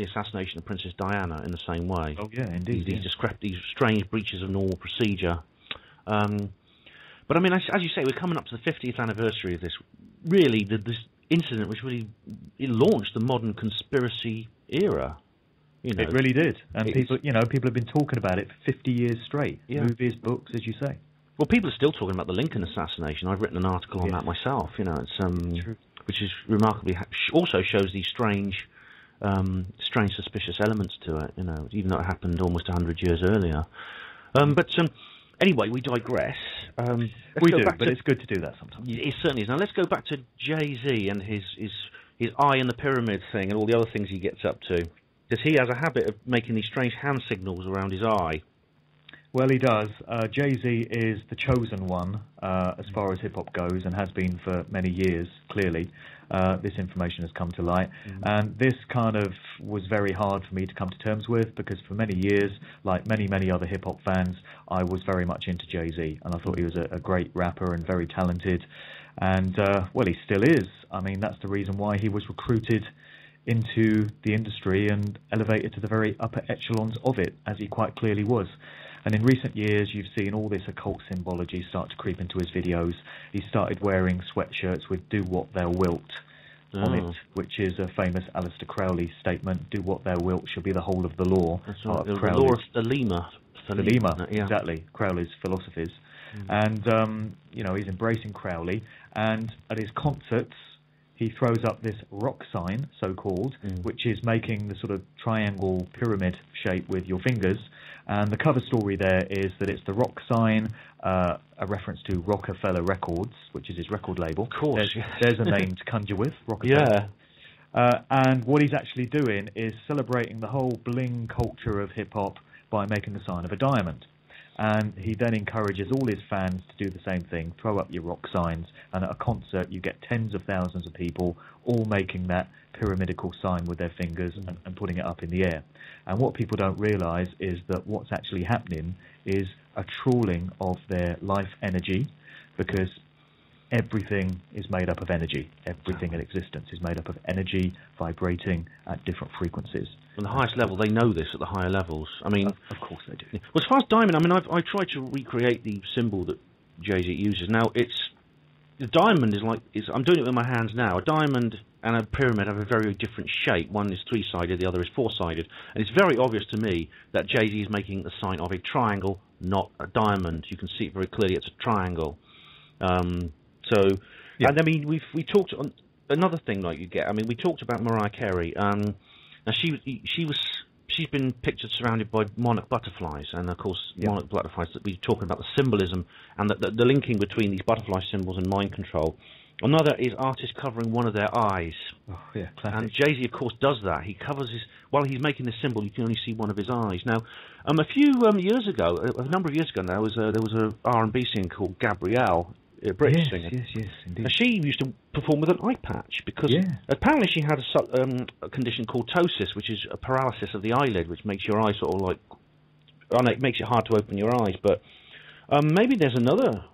assassination of Princess Diana in the same way. Oh yeah, indeed. These strange breaches of normal procedure. But I mean, as you say, we're coming up to the 50th anniversary of this. Really, this incident which really launched the modern conspiracy era. It really did, and people have been talking about it for 50 years straight. Movies, books, as you say. Well, people are still talking about the Lincoln assassination. I've written an article on that myself. It's True. Which is remarkably also shows these strange, suspicious elements to it. Even though it happened almost 100 years earlier. Anyway, we digress. We do, but it's good to do that sometimes. It certainly is. Now let's go back to Jay-Z and his eye in the pyramid thing and all the other things he gets up to. Because he has a habit of making these strange hand signals around his eye. Well, he does. Jay-Z is the chosen one as far as hip-hop goes, and has been for many years, clearly. This information has come to light. And this kind of was very hard for me to come to terms with, because for many years, like many, many other hip-hop fans, I was very much into Jay-Z, and I thought he was a great rapper and very talented. And, well, he still is. I mean, that's the reason why he was recruited into the industry and elevated to the very upper echelons of it, as he quite clearly was. And in recent years, you've seen all this occult symbology start to creep into his videos. He started wearing sweatshirts with "Do What Thou Wilt" on it, which is a famous Aleister Crowley statement. "Do what thou wilt shall be the whole of the law." That's right. The law of Thelema. Thelema, exactly. Crowley's philosophies. And, he's embracing Crowley. And at his concerts, he throws up this rock sign, so-called, which is making the sort of triangle pyramid shape with your fingers. And the cover story there is that it's the rock sign, a reference to Rockefeller Records, which is his record label. Of course. There's a name to conjure with, Rockefeller. Yeah. And what he's actually doing is celebrating the whole bling culture of hip-hop by making the sign of a diamond. And he then encourages all his fans to do the same thing, throw up your rock signs, and at a concert you get tens of thousands of people all making that pyramidical sign with their fingers and putting it up in the air. And what people don't realise is that what's actually happening is a trawling of their life energy, because everything is made up of energy. Everything in existence is made up of energy vibrating at different frequencies. On the highest level, they know this at the higher levels. I mean, of course they do. Well, as far as diamond, I mean, I tried to recreate the symbol that Jay-Z uses. Now, the diamond is like, I'm doing it with my hands now. A diamond and a pyramid have a very different shape. One is three-sided, the other is four-sided. And it's very obvious to me that Jay-Z is making the sign of a triangle, not a diamond. You can see it very clearly. It's a triangle. And I mean, we talked on another thing like you get. I mean, we talked about Mariah Carey. Now she's been pictured surrounded by monarch butterflies, and of course, monarch butterflies. That we're talking about the symbolism and the linking between these butterfly symbols and mind control. Another is artists covering one of their eyes. Oh, yeah, classic. And Jay-Z, of course, does that. He covers while he's making the symbol, you can only see one of his eyes. Now, a few years ago, a number of years ago now, there was a R&B singer called Gabrielle, a British singer. Yes, indeed. Now, she used to perform with an eye patch because apparently she had a condition called ptosis, which is a paralysis of the eyelid, which makes your eyes sort of like... it makes it hard to open your eyes, but maybe there's another...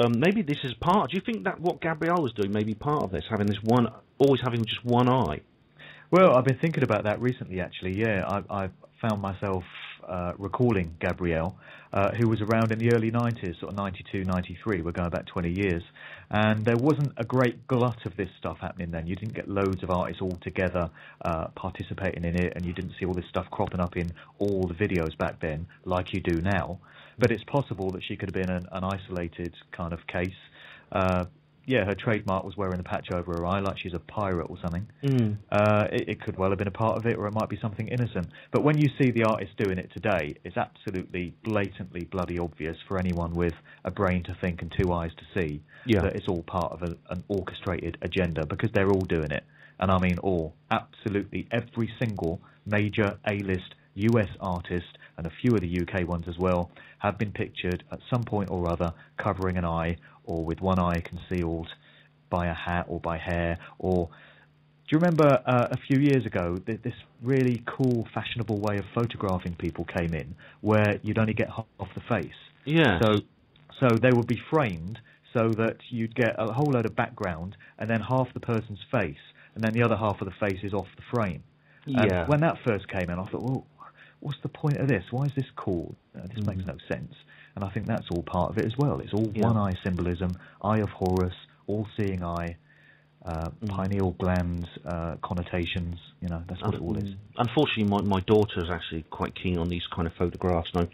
maybe this is part... Do you think that what Gabrielle was doing may be part of this, having this one... always having just one eye? Well, I've been thinking about that recently, actually, yeah. I found myself recalling Gabrielle, who was around in the early 90s, sort of 92, 93, we're going back 20 years, and there wasn't a great glut of this stuff happening then. You didn't get loads of artists all together participating in it, and you didn't see all this stuff cropping up in all the videos back then, like you do now. But it's possible that she could have been an isolated kind of case. Her trademark was wearing the patch over her eye, like she's a pirate or something. It could well have been a part of it, or it might be something innocent. But when you see the artist doing it today, it's absolutely blatantly bloody obvious for anyone with a brain to think and two eyes to see that it's all part of an orchestrated agenda, because they're all doing it. And I mean all. Absolutely every single major A-list US artist, and a few of the UK ones as well, have been pictured at some point or other covering an eye, or with one eye concealed by a hat or by hair. Or do you remember a few years ago this really cool, fashionable way of photographing people came in, where you'd only get half the face? Yeah. So they would be framed so that you'd get a whole load of background, and then half the person's face, and then the other half of the face is off the frame. Yeah. When that first came in, I thought, well, what's the point of this? Why is this cool? This makes no sense. And I think that's all part of it as well. It's all one-eye symbolism, eye of Horus, all-seeing eye, pineal glands, connotations. You know, that's what it all is. Unfortunately, my daughter's actually quite keen on these kind of photographs now.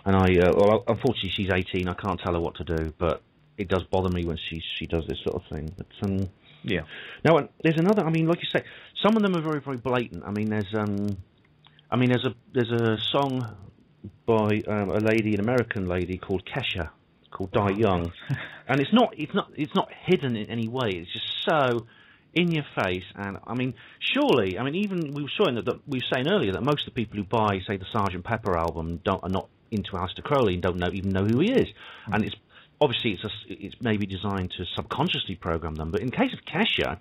And unfortunately, she's 18. I can't tell her what to do, but it does bother me when she does this sort of thing. But now there's another. I mean, like you say, some of them are very, very blatant. I mean, there's a song by a lady, an American lady called Kesha, called Die Young, and it's not hidden in any way. It's just so in your face. And I mean, surely, I mean, even we were saying earlier that most of the people who buy, say, the Sgt. Pepper album are not into Aleister Crowley and don't even know who he is. And it's obviously it's maybe designed to subconsciously program them, but in case of Kesha,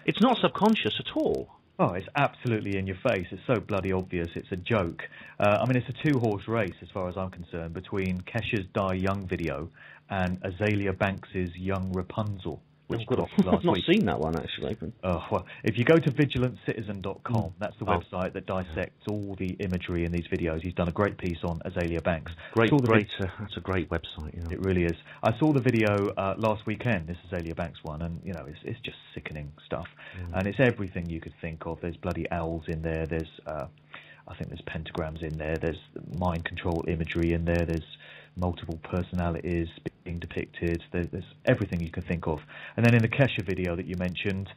it's not subconscious at all. Oh, it's absolutely in your face. It's so bloody obvious. It's a joke. I mean, it's a two-horse race, as far as I'm concerned, between Kesha's Die Young video and Azalea Banks's Young Rapunzel, which got off last week. I've not seen that one, actually. Oh, well, if you go to vigilancecitizen.com, that's the website that dissects all the imagery in these videos. He's done a great piece on Azalea Banks. That's a great website. You know. It really is. I saw the video last weekend, this Azalea Banks one, and, you know, it's just sickening stuff. And it's everything you could think of. There's bloody owls in there. There's, I think there's pentagrams in there. There's mind control imagery in there. There's multiple personalities being depicted. There's everything you can think of. And then in the Kesha video that you mentioned,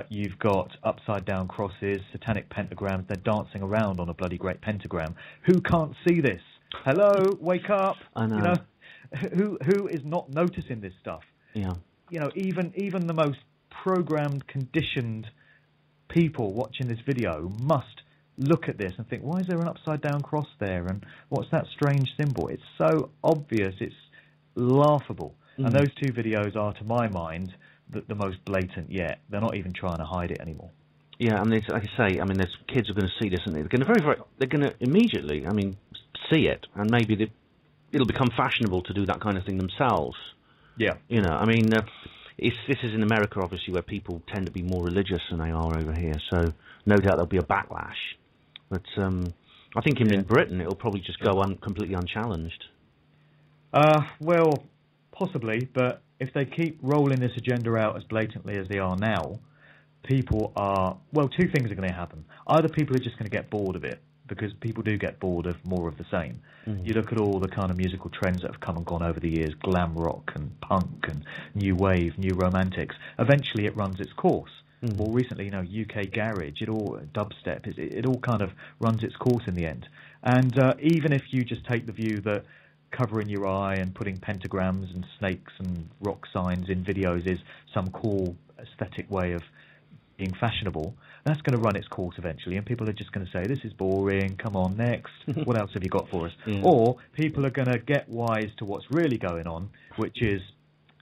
you've got upside down crosses, satanic pentagrams. They're dancing around on a bloody great pentagram. Who can't see this? Hello, wake up! I know. You know, who is not noticing this stuff? Yeah. You know, even the most programmed, conditioned people watching this video must look at this and think, why is there an upside down cross there, and what's that strange symbol? It's so obvious, it's laughable. And those two videos are, to my mind, the most blatant yet. They're not even trying to hide it anymore. Yeah, I mean, like I say, I mean, there's kids are going to see this, and they're going to immediately, I mean, see it, and maybe it'll become fashionable to do that kind of thing themselves. Yeah. You know, I mean, this is in America, obviously, where people tend to be more religious than they are over here, so no doubt there'll be a backlash. But I think in Britain, it'll probably just go completely unchallenged. Well, possibly, but if they keep rolling this agenda out as blatantly as they are now, people are, well, two things are going to happen. Either people are just going to get bored of it, because people do get bored of more of the same. You look at all the kind of musical trends that have come and gone over the years, glam rock and punk and new wave, new romantics. Eventually it runs its course. More recently, UK garage, dubstep, it all kind of runs its course in the end. And even if you just take the view that covering your eye and putting pentagrams and snakes and rock signs in videos is some cool aesthetic way of being fashionable, that's going to run its course eventually, and people are just going to say, this is boring, come on, next, what else have you got for us? Or people are going to get wise to what's really going on, which is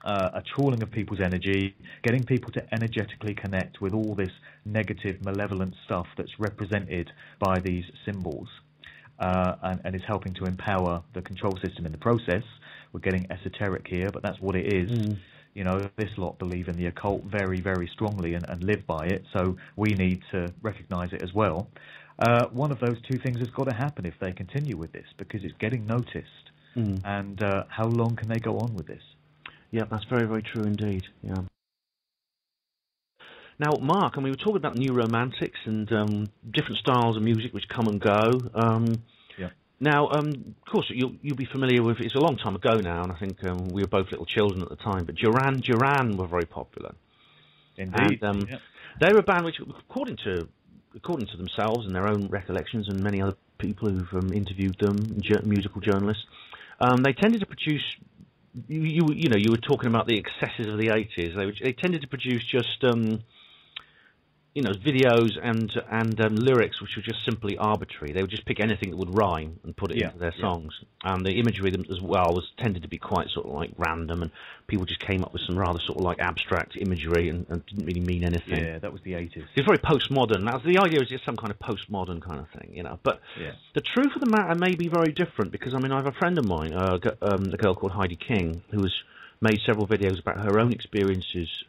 a trawling of people's energy, getting people to energetically connect with all this negative, malevolent stuff that's represented by these symbols, and is helping to empower the control system in the process. We're getting esoteric here, but that's what it is. This lot believe in the occult very, very strongly and live by it, so we need to recognize it as well. One of those two things has got to happen if they continue with this, because it's getting noticed. And how long can they go on with this? Yeah, that's very, very true indeed. Yeah. Now, Mark, we were talking about new romantics and different styles of music which come and go. Now, of course, you'll be familiar with, it's a long time ago now, and I think we were both little children at the time, but Duran were very popular. Indeed. And, they were a band which, according to themselves and their own recollections and many other people who've interviewed them, musical journalists, they tended to produce, you were talking about the excesses of the 80s, they tended to produce just videos and lyrics which were just simply arbitrary. They would just pick anything that would rhyme and put it into their songs. And the imagery as well tended to be quite sort of like random, and people just came up with some rather sort of like abstract imagery and didn't really mean anything. Yeah, that was the 80s. It was very postmodern. Now, the idea is just some kind of postmodern kind of thing, But the truth of the matter may be very different, because, I have a friend of mine, a girl called Heidi King, who has made several videos about her own experiences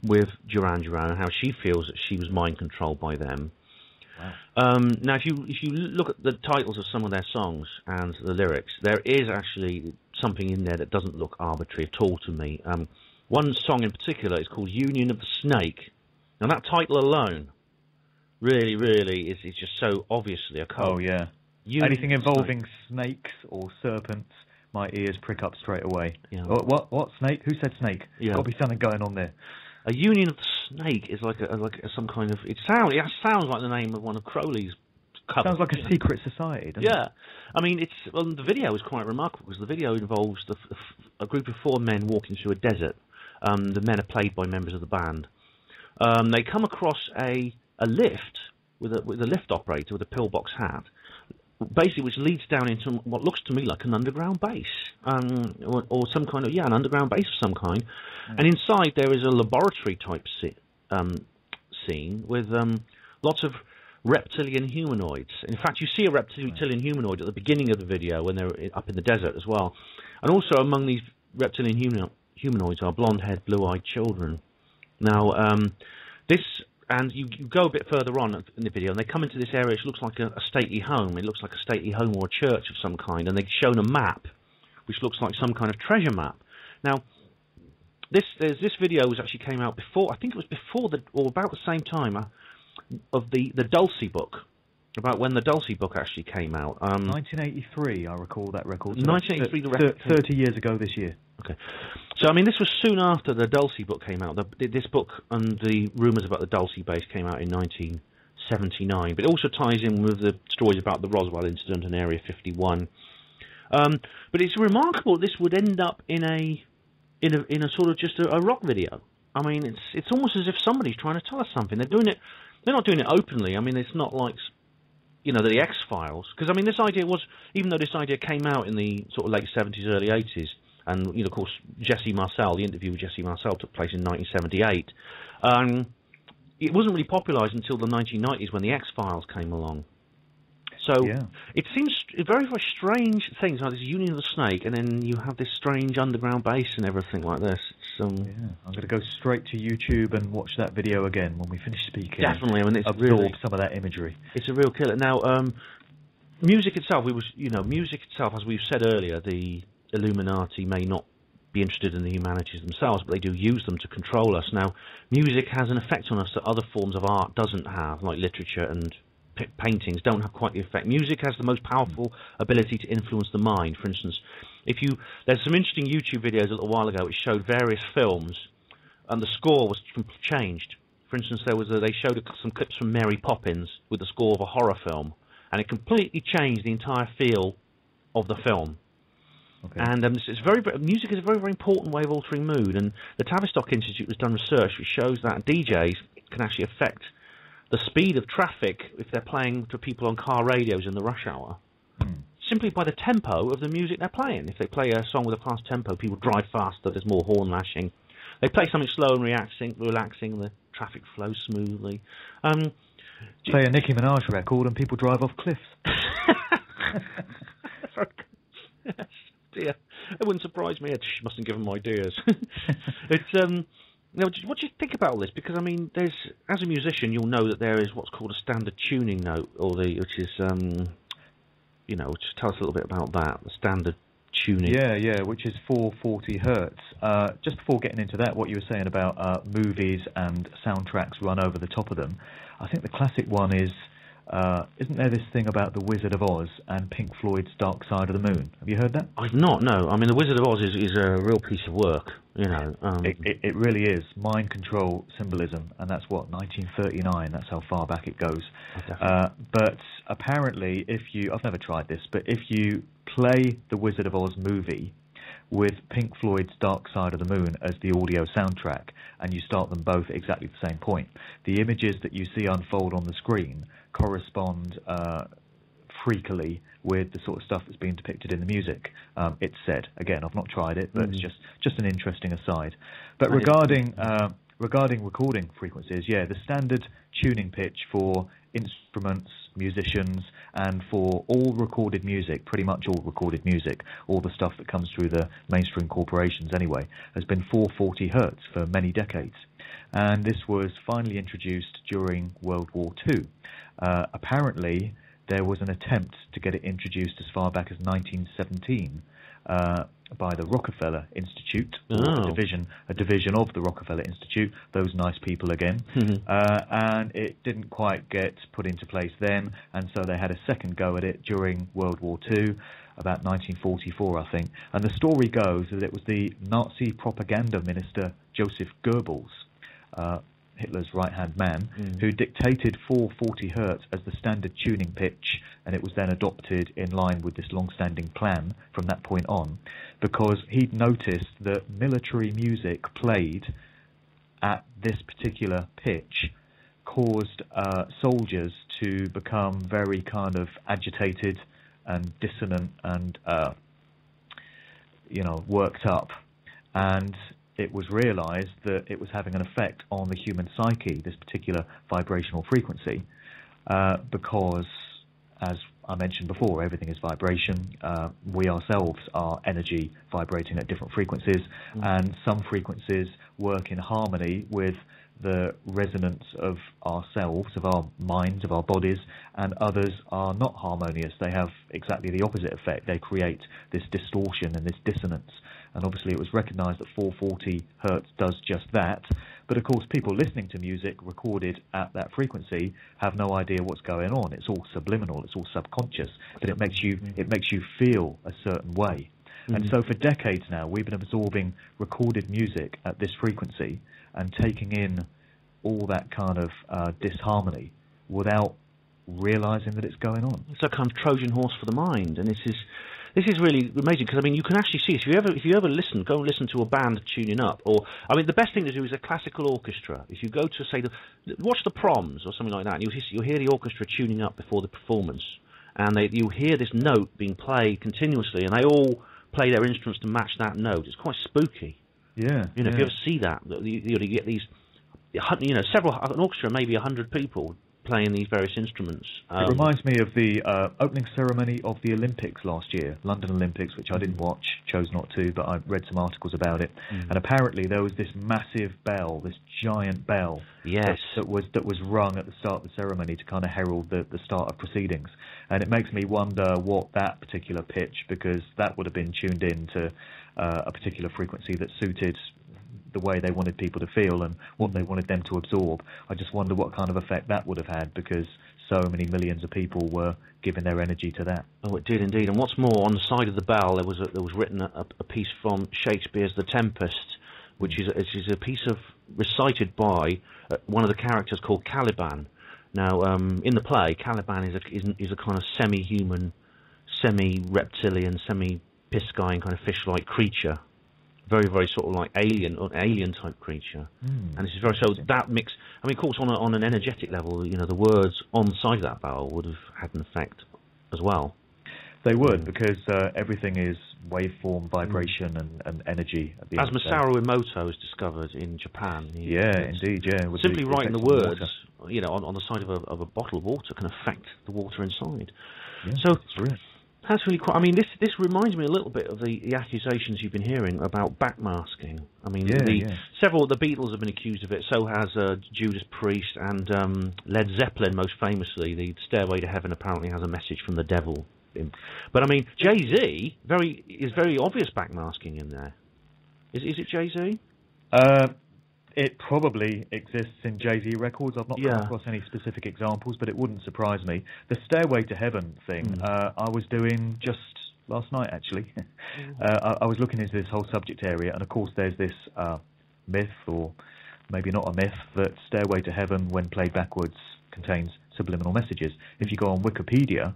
with Duran Duran and how she feels that she was mind controlled by them. Wow. Now, if you look at the titles of some of their songs and the lyrics, there is actually something in there that doesn't look arbitrary at all to me. One song in particular is called Union of the Snake. Now, that title alone really, really is just so obviously a code. Oh, yeah. Anything involving snakes or serpents, my ears prick up straight away. Yeah. What snake? Who said snake? Yeah. Got to be something going on there. A Union of the Snake is like some kind of... It sounds like the name of one of Crowley's covers. Sounds like a secret society, doesn't it? Yeah. The video is quite remarkable, because the video involves a group of 4 men walking through a desert. The men are played by members of the band. They come across a lift with a lift operator with a pillbox hat, basically, which leads down into what looks to me like an underground base, or some kind of, an underground base of some kind. And inside there is a laboratory type scene with lots of reptilian humanoids. In fact, you see a reptilian humanoid at the beginning of the video when they're up in the desert as well. And also among these reptilian humanoids are blonde-haired, blue-eyed children. Now, and you go a bit further on in the video, and they come into this area which looks like a stately home. It looks like a stately home or a church of some kind, and they've shown a map which looks like some kind of treasure map. Now, this video actually came out before, I think it was before or about the same time of the Dulcie book, about when the Dulcie book actually came out. 1983, I recall that record. So 1983, the record 30 years ago this year. Okay. So, this was soon after the Dulcie book came out. This book and the rumours about the Dulcie base came out in 1979. But it also ties in with the stories about the Roswell incident in Area 51. But it's remarkable this would end up in a sort of just a rock video. It's almost as if somebody's trying to tell us something. They're not doing it openly. It's not like, the X-Files. Because, this idea was, even though this idea came out in the sort of late 70s, early 80s, and, of course, Jesse Marcel, the interview with Jesse Marcel took place in 1978, it wasn't really popularised until the 1990s when the X-Files came along. So it seems very, very strange things, like this Union of the Snake, and then you have this strange underground base and everything like this. I'm going to go straight to YouTube and watch that video again when we finish speaking. Definitely, it's absorb some of that imagery. It's a real killer. Now, music itself, as we've said earlier, the Illuminati may not be interested in the humanities themselves, but they do use them to control us. Now, music has an effect on us that other forms of art doesn't have, like literature and paintings don't have quite the effect. Music has the most powerful ability to influence the mind. For instance, there's some interesting YouTube videos a little while ago which showed various films, and the score was changed. For instance, they showed some clips from Mary Poppins with the score of a horror film, and it completely changed the entire feel of the film. Okay. And music is a very, very important way of altering mood. And the Tavistock Institute has done research which shows that DJs can actually affect the speed of traffic if they're playing to people on car radios in the rush hour, simply by the tempo of the music they're playing. If they play a song with a fast tempo, people drive faster, there's more horn lashing. They play something slow and relaxing, the traffic flows smoothly. Play a Nicki Minaj record and people drive off cliffs. Yes, dear. It wouldn't surprise me. She mustn't give them ideas. Now, what do you think about all this? Because, I mean, as a musician, you'll know that there is what's called a standard tuning note, which is, just tell us a little bit about that, the standard tuning. Yeah, which is 440 hertz. Just before getting into that, what you were saying about movies and soundtracks run over the top of them, I think the classic one is, isn't there this thing about The Wizard of Oz and Pink Floyd's Dark Side of the Moon? Have you heard that? I've not, no. I mean, The Wizard of Oz is a real piece of work, you know. It really is. Mind control symbolism, and that's what, 1939, that's how far back it goes. But apparently, I've never tried this, but if you play The Wizard of Oz movie with Pink Floyd's Dark Side of the Moon as the audio soundtrack, and you start them both at exactly the same point, the images that you see unfold on the screen correspond freakily with the sort of stuff that's being depicted in the music. It's said. Again, I've not tried it, but it's just an interesting aside. But regarding recording frequencies, the standard tuning pitch for instruments, musicians, and for all recorded music, pretty much all recorded music, all the stuff that comes through the mainstream corporations anyway, has been 440 hertz for many decades. And this was finally introduced during World War II. Apparently, there was an attempt to get it introduced as far back as 1917 by the Rockefeller Institute, or a division of the Rockefeller Institute, those nice people again, and it didn't quite get put into place then, and so they had a second go at it during World War II, about 1944, I think. And the story goes that it was the Nazi propaganda minister Joseph Goebbels, Hitler's right-hand man, who dictated 440 hertz as the standard tuning pitch, and it was then adopted in line with this long-standing plan from that point on, because he'd noticed that military music played at this particular pitch caused soldiers to become very kind of agitated and dissonant and, worked up. And it was realized that it was having an effect on the human psyche, this particular vibrational frequency, because, as I mentioned before, everything is vibration. We ourselves are energy vibrating at different frequencies, and some frequencies work in harmony with the resonance of ourselves, of our minds, of our bodies, and others are not harmonious. They have exactly the opposite effect. They create this distortion and this dissonance. And obviously it was recognized that 440 hertz does just that. But of course, people listening to music recorded at that frequency have no idea what's going on. It's all subliminal, it's all subconscious, but it makes you feel a certain way. And so for decades now, we've been absorbing recorded music at this frequency and taking in all that kind of disharmony without realizing that it's going on. It's a kind of Trojan horse for the mind, and this is really amazing, because I mean, you can actually see, if you ever listen, go and listen to a band tuning up, or I mean, the best thing to do is a classical orchestra. If you go to, say, watch the Proms or something like that, and you'll hear the orchestra tuning up before the performance, and you'll hear this note being played continuously, and they all play their instruments to match that note. It's quite spooky. Yeah. If you ever see that, you get these, an orchestra, maybe 100 people playing these various instruments. It reminds me of the opening ceremony of the Olympics last year, London Olympics, which I didn't watch, chose not to, but I read some articles about it. And apparently there was this massive bell, this giant bell, that was rung at the start of the ceremony to kind of herald the start of proceedings. And it makes me wonder what that particular pitch, because that would have been tuned in to a particular frequency that suited the way they wanted people to feel and what they wanted them to absorb. I just wonder what kind of effect that would have had, because so many millions of people were giving their energy to that. Oh, it did indeed. And what's more, on the side of the bell, there was written a piece from Shakespeare's The Tempest, which is a piece recited by one of the characters called Caliban. Now, in the play, Caliban is a kind of semi-human, semi-reptilian, semi-piscine kind of fish-like creature. Very, very sort of like alien type creature, and this is very so that mix. I mean, of course, on an energetic level, the words on the side of that bell would have had an effect as well. They would, because everything is waveform, vibration, and energy. At the As Masaru Emoto has discovered in Japan. Indeed. Simply writing the words, on the side of a bottle of water can affect the water inside. Yeah, so that's real. That's really quite. I mean, this reminds me a little bit of the accusations you've been hearing about backmasking. I mean, several of the Beatles have been accused of it. So has Judas Priest and Led Zeppelin, most famously. The Stairway to Heaven apparently has a message from the devil. But I mean, Jay-Z is very obvious backmasking in there. Is it Jay-Z? It probably exists in Jay-Z records. I've not come across any specific examples, but it wouldn't surprise me. The Stairway to Heaven thing, I was doing just last night, actually. I was looking into this whole subject area, and of course there's this myth, or maybe not a myth, that Stairway to Heaven, when played backwards, contains subliminal messages. If you go on Wikipedia,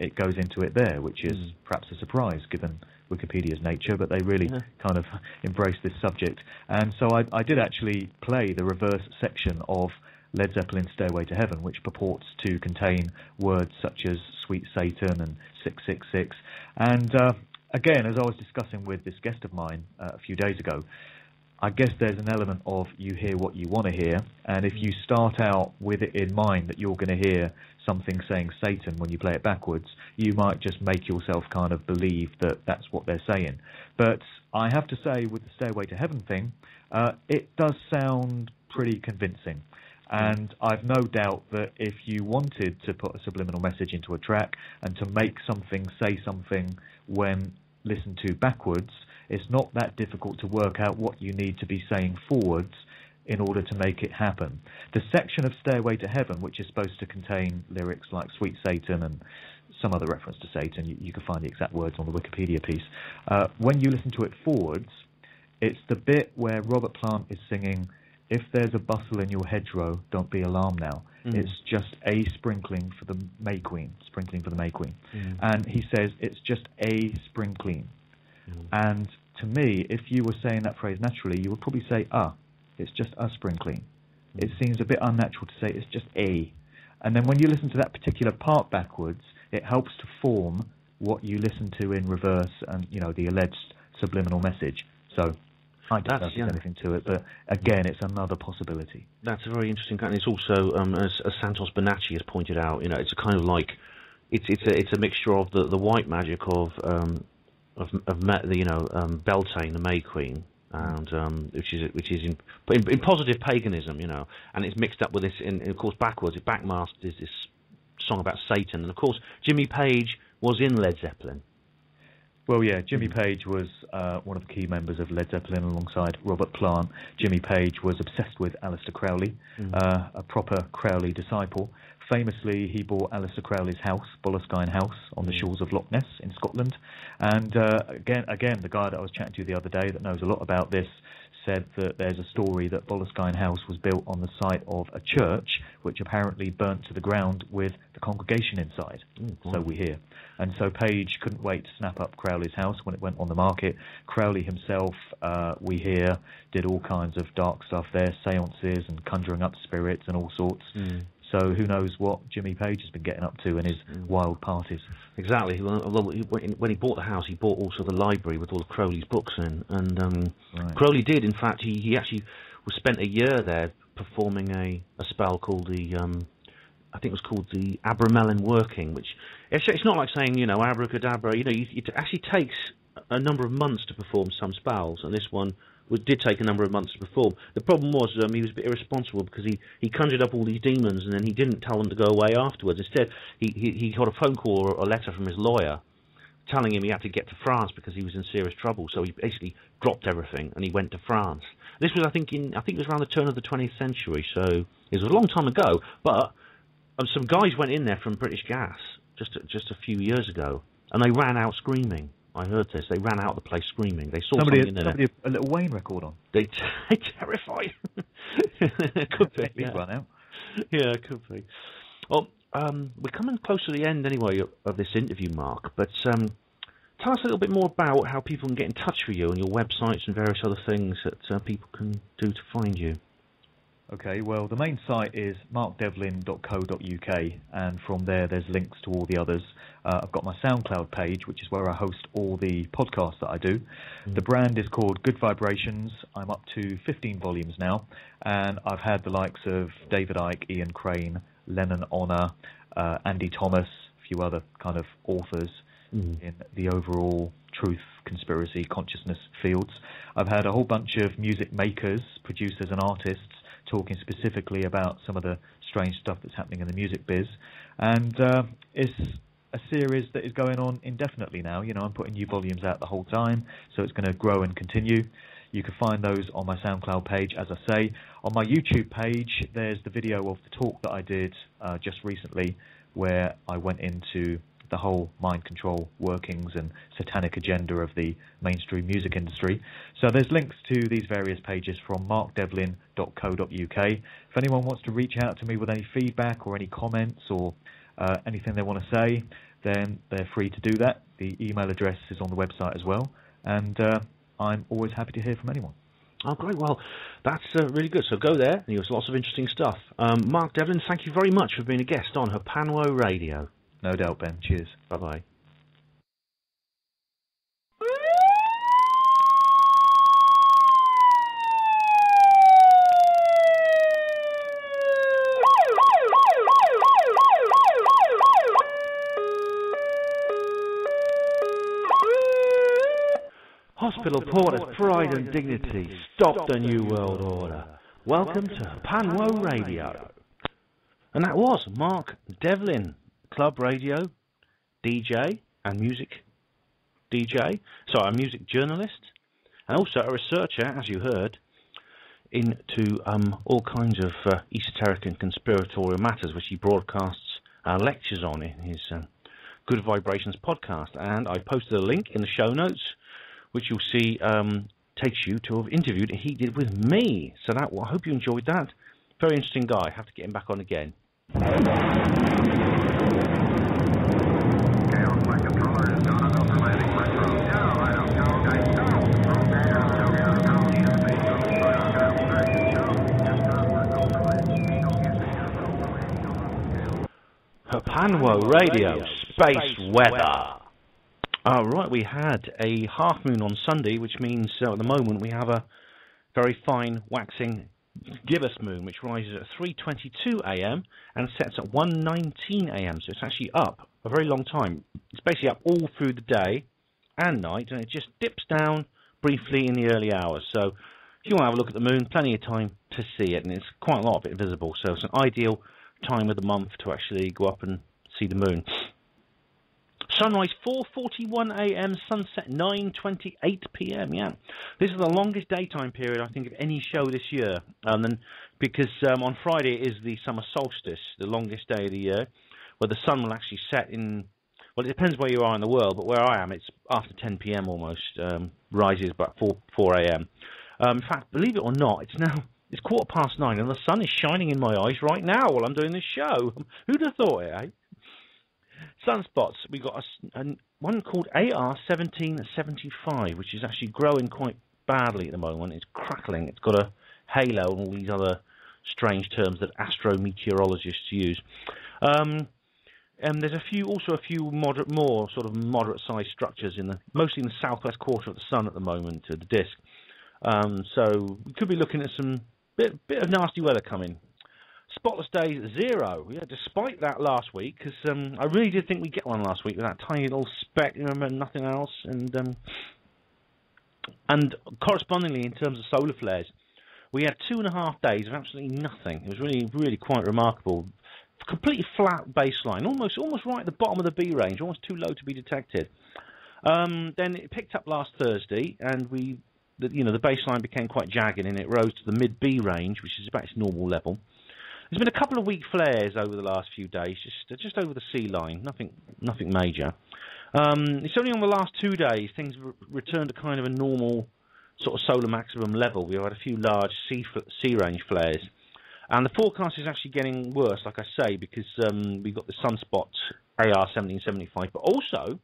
it goes into it there, which is perhaps a surprise given Wikipedia's nature, but they really kind of embrace this subject. And so I did actually play the reverse section of Led Zeppelin's Stairway to Heaven, which purports to contain words such as Sweet Satan and 666. And again, as I was discussing with this guest of mine a few days ago, I guess there's an element of you hear what you want to hear, and if you start out with it in mind that you're going to hear something saying Satan when you play it backwards, you might just make yourself kind of believe that that's what they're saying. But I have to say, with the Stairway to Heaven thing, it does sound pretty convincing. And I've no doubt that if you wanted to put a subliminal message into a track and to make something say something when listened to backwards, it's not that difficult to work out what you need to be saying forwards in order to make it happen. The section of Stairway to Heaven, which is supposed to contain lyrics like Sweet Satan and some other reference to Satan, you can find the exact words on the Wikipedia piece. When you listen to it forwards, it's the bit where Robert Plant is singing, "If there's a bustle in your hedgerow, don't be alarmed now. It's just a sprinkling for the May Queen." And he says, it's just a sprinkling. And to me, if you were saying that phrase naturally, you would probably say, it's just a sprinkling. It seems a bit unnatural to say it's just a. And then when you listen to that particular part backwards, it helps to form what you listen to in reverse and, the alleged subliminal message. So I don't know if there's anything to it, but again, it's another possibility. That's a very interesting kind. It's also, as Santos Bonacci has pointed out, it's a kind of like, it's a mixture of the white magic of Beltane, the May Queen, and which is in positive paganism, and it's mixed up with this, of course, backwards. It backmasked is this song about Satan, and of course, Jimmy Page was in Led Zeppelin. Well, yeah, Jimmy Page was one of the key members of Led Zeppelin alongside Robert Plant. Jimmy Page was obsessed with Aleister Crowley, a proper Crowley disciple. Famously, he bought Aleister Crowley's house, Boleskine House, on the shores of Loch Ness in Scotland. And again, the guy that I was chatting to the other day that knows a lot about this said that there's a story that Boleskine House was built on the site of a church, which apparently burnt to the ground with the congregation inside. So we hear. And so Page couldn't wait to snap up Crowley's house when it went on the market. Crowley himself, we hear, did all kinds of dark stuff there, seances and conjuring up spirits and all sorts. So who knows what Jimmy Page has been getting up to in his wild parties. Exactly. When he bought the house, he bought also the library with all of Crowley's books in. And Crowley did, in fact, he actually spent a year there performing a spell called I think it was called the Abramelin Working, which it's not like saying, abracadabra. It actually takes a number of months to perform some spells, and this one did take a number of months to perform. The problem was he was a bit irresponsible because he conjured up all these demons and then he didn't tell them to go away afterwards. Instead, he got a phone call or a letter from his lawyer telling him he had to get to France because he was in serious trouble. So he basically dropped everything and he went to France. This was, I think it was around the turn of the 20th century. So it was a long time ago. But some guys went in there from British Gas just a few years ago, and they ran out screaming. I heard this. They ran out of the place screaming. They saw somebody in there. Somebody a little Wayne record on. They terrified. Could be. Yeah. Run out. Yeah, it could be. Well, we're coming close to the end anyway of this interview, Mark. But tell us a little bit more about how people can get in touch with you and your websites and various other things that people can do to find you. Okay, well, the main site is markdevlin.co.uk, and from there there's links to all the others. I've got my SoundCloud page, which is where I host all the podcasts that I do. The brand is called Good Vibrations. I'm up to 15 volumes now, and I've had the likes of David Icke, Ian Crane, Lennon Honor, Andy Thomas, a few other kind of authors in the overall truth, conspiracy, consciousness fields. I've had a whole bunch of music makers, producers and artists talking specifically about some of the strange stuff that's happening in the music biz. And it's a series that is going on indefinitely now. You know, I'm putting new volumes out the whole time, so it's going to grow and continue. You can find those on my SoundCloud page, as I say. On my YouTube page, there's the video of the talk that I did just recently, where I went into the whole mind control workings and satanic agenda of the mainstream music industry. So there's links to these various pages from markdevlin.co.uk. If anyone wants to reach out to me with any feedback or any comments or anything they want to say, then they're free to do that. The email address is on the website as well, and I'm always happy to hear from anyone. Oh, great. Well, that's really good. So go there, and you'll have lots of interesting stuff. Mark Devlin, thank you very much for being a guest on HPANWO Radio. No doubt, Ben. Cheers. Bye-bye. Hospital Porter's pride and dignity. Stop the New World Order. Welcome to HPANWO Radio. And that was Mark Devlin, club radio, DJ and music DJ. So a music journalist and also a researcher, as you heard, into all kinds of esoteric and conspiratorial matters, which he broadcasts lectures on in his Good Vibrations podcast. And I posted a link in the show notes, which you'll see takes you to an interview that he did with me. So that, well, I hope you enjoyed that. Very interesting guy. Have to get him back on again. HPANWO Radio, Space Weather. Right, we had a half moon on Sunday, which means at the moment we have a very fine waxing gibbous moon, which rises at 3:22 a.m. and sets at 1:19 a.m. So it's actually up a very long time. It's basically up all through the day and night, and it just dips down briefly in the early hours. So if you want to have a look at the moon, plenty of time to see it, and it's quite a lot of it visible. So it's an ideal time of the month to actually go up and see the moon. Sunrise 4:41 a.m., sunset 9:28 p.m. Yeah, this is the longest daytime period I think of any show this year. And because on Friday is the summer solstice, the longest day of the year, where the sun will actually set in. Well, it depends where you are in the world, but where I am, it's after 10 p.m. almost. Rises about 4 a.m. In fact, believe it or not, it's 9:15, and the sun is shining in my eyes right now while I'm doing this show. Who'd have thought it, eh? Sunspots, we've got one called AR-1775, which is actually growing quite badly at the moment. It's crackling. It's got a halo and all these other strange terms that astrometeorologists use. And there's also a few moderate-sized structures mostly in the southwest quarter of the sun at the moment, the disk. So we could be looking at some bit of nasty weather coming. Spotless days 0. Yeah, despite that last week, because I really did think we'd get one last week with that tiny little speck, remember, nothing else. And correspondingly, in terms of solar flares, we had 2.5 days of absolutely nothing. It was really, really quite remarkable. Completely flat baseline, almost right at the bottom of the B range, almost too low to be detected. Then it picked up last Thursday, and the baseline became quite jagged, and it rose to the mid-B range, which is about its normal level. There's been a couple of weak flares over the last few days, just over the sea line, nothing major. It's only on the last 2 days things returned to kind of a normal sort of solar maximum level. We've had a few large sea range flares, and the forecast is actually getting worse, like I say, because we've got the sunspot AR 1775, but also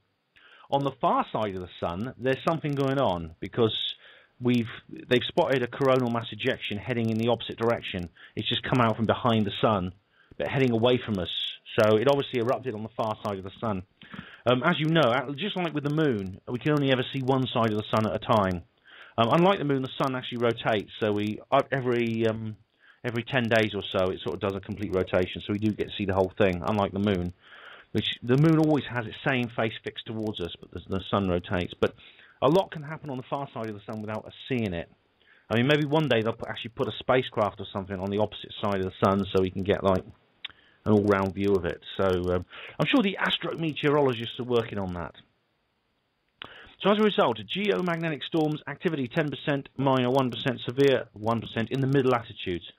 on the far side of the sun, there's something going on because they've spotted a coronal mass ejection heading in the opposite direction. It's just come out from behind the sun, but heading away from us. So it obviously erupted on the far side of the sun. As you know, just like with the moon, we can only ever see one side of the sun at a time. Unlike the moon, the sun actually rotates. So every 10 days or so, it sort of does a complete rotation. So we do get to see the whole thing, unlike the moon, which the moon always has its same face fixed towards us, but the sun rotates. But a lot can happen on the far side of the sun without us seeing it. I mean, maybe one day they'll actually put a spacecraft or something on the opposite side of the sun so we can get like an all-round view of it. So I'm sure the astrometeorologists are working on that. So as a result, geomagnetic storms activity 10%, minor 1%, severe 1% in the middle latitudes.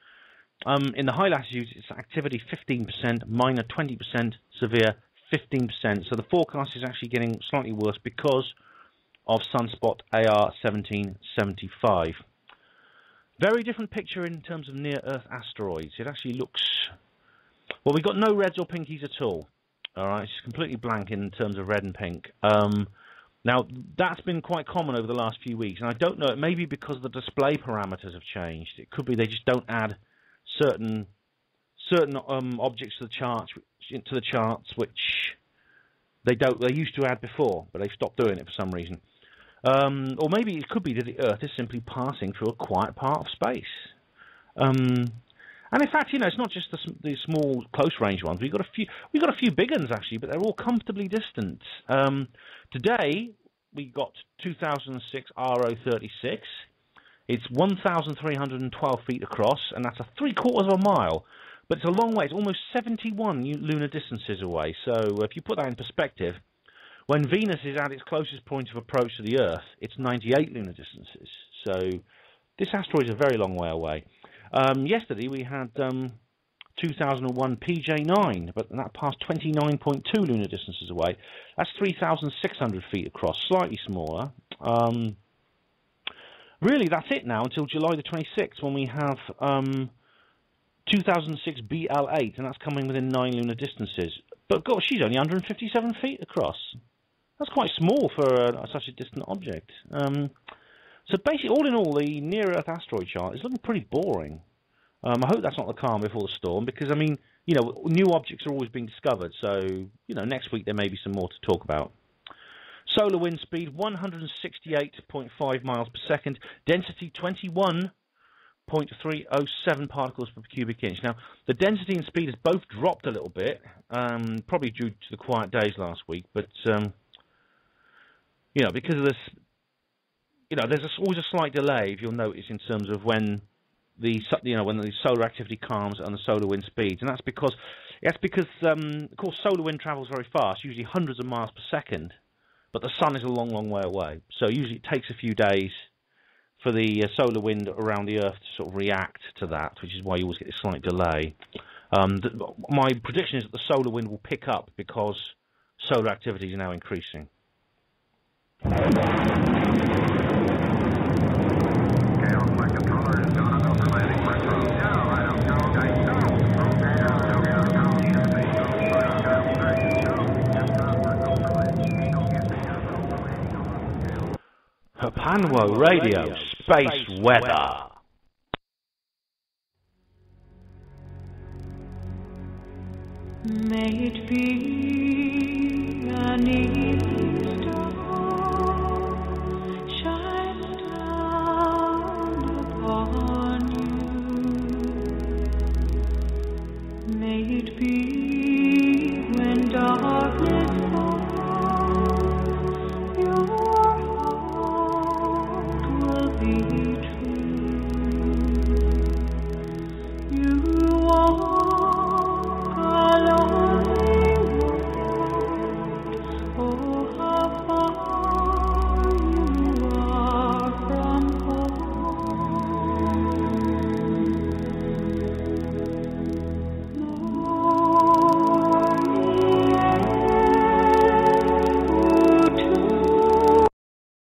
In the high latitudes, it's activity 15%, minor 20%, severe 15%. So the forecast is actually getting slightly worse because of sunspot AR 1775. Very different picture in terms of near-Earth asteroids. It actually looks... Well, we've got no reds or pinkies at all. All right, it's completely blank in terms of red and pink. Now, that's been quite common over the last few weeks, and I don't know, it may be because the display parameters have changed. It could be they just don't add certain objects to the charts which they used to add before, but they've stopped doing it for some reason. Or maybe it could be that the Earth is simply passing through a quiet part of space. And in fact, it's not just the small, close-range ones. We've got a few big ones actually, but they're all comfortably distant. Today we got 2006 RO36. It's 1,312 feet across, and that's a 3/4 of a mile. But it's a long way. It's almost 71 lunar distances away. So if you put that in perspective, when Venus is at its closest point of approach to the Earth, it's 98 lunar distances. So this asteroid is a very long way away. Yesterday we had 2001 PJ9, but that passed 29.2 lunar distances away. That's 3,600 feet across, slightly smaller. Really, that's it now until July the 26th, when we have 2006 BL8, and that's coming within 9 lunar distances. But gosh, she's only 157 feet across. That's quite small for such a distant object. So basically, all in all, the near-Earth asteroid chart is looking pretty boring. I hope that's not the calm before the storm, because, I mean, new objects are always being discovered, so, next week there may be some more to talk about. Solar wind speed, 168.5 miles per second. Density, 21.307 particles per cubic inch. Now, the density and speed has both dropped a little bit, probably due to the quiet days last week, but, because of this, there's always a slight delay, if you'll notice, in terms of when the solar activity calms and the solar wind speeds, and that's because of course, solar wind travels very fast, usually hundreds of miles per second, but the sun is a long, long way away. So usually it takes a few days for the solar wind around the Earth to sort of react to that, which is why you always get this slight delay. My prediction is that the solar wind will pick up because solar activity is now increasing. HPANWO Radio Space Weather. May it be an evening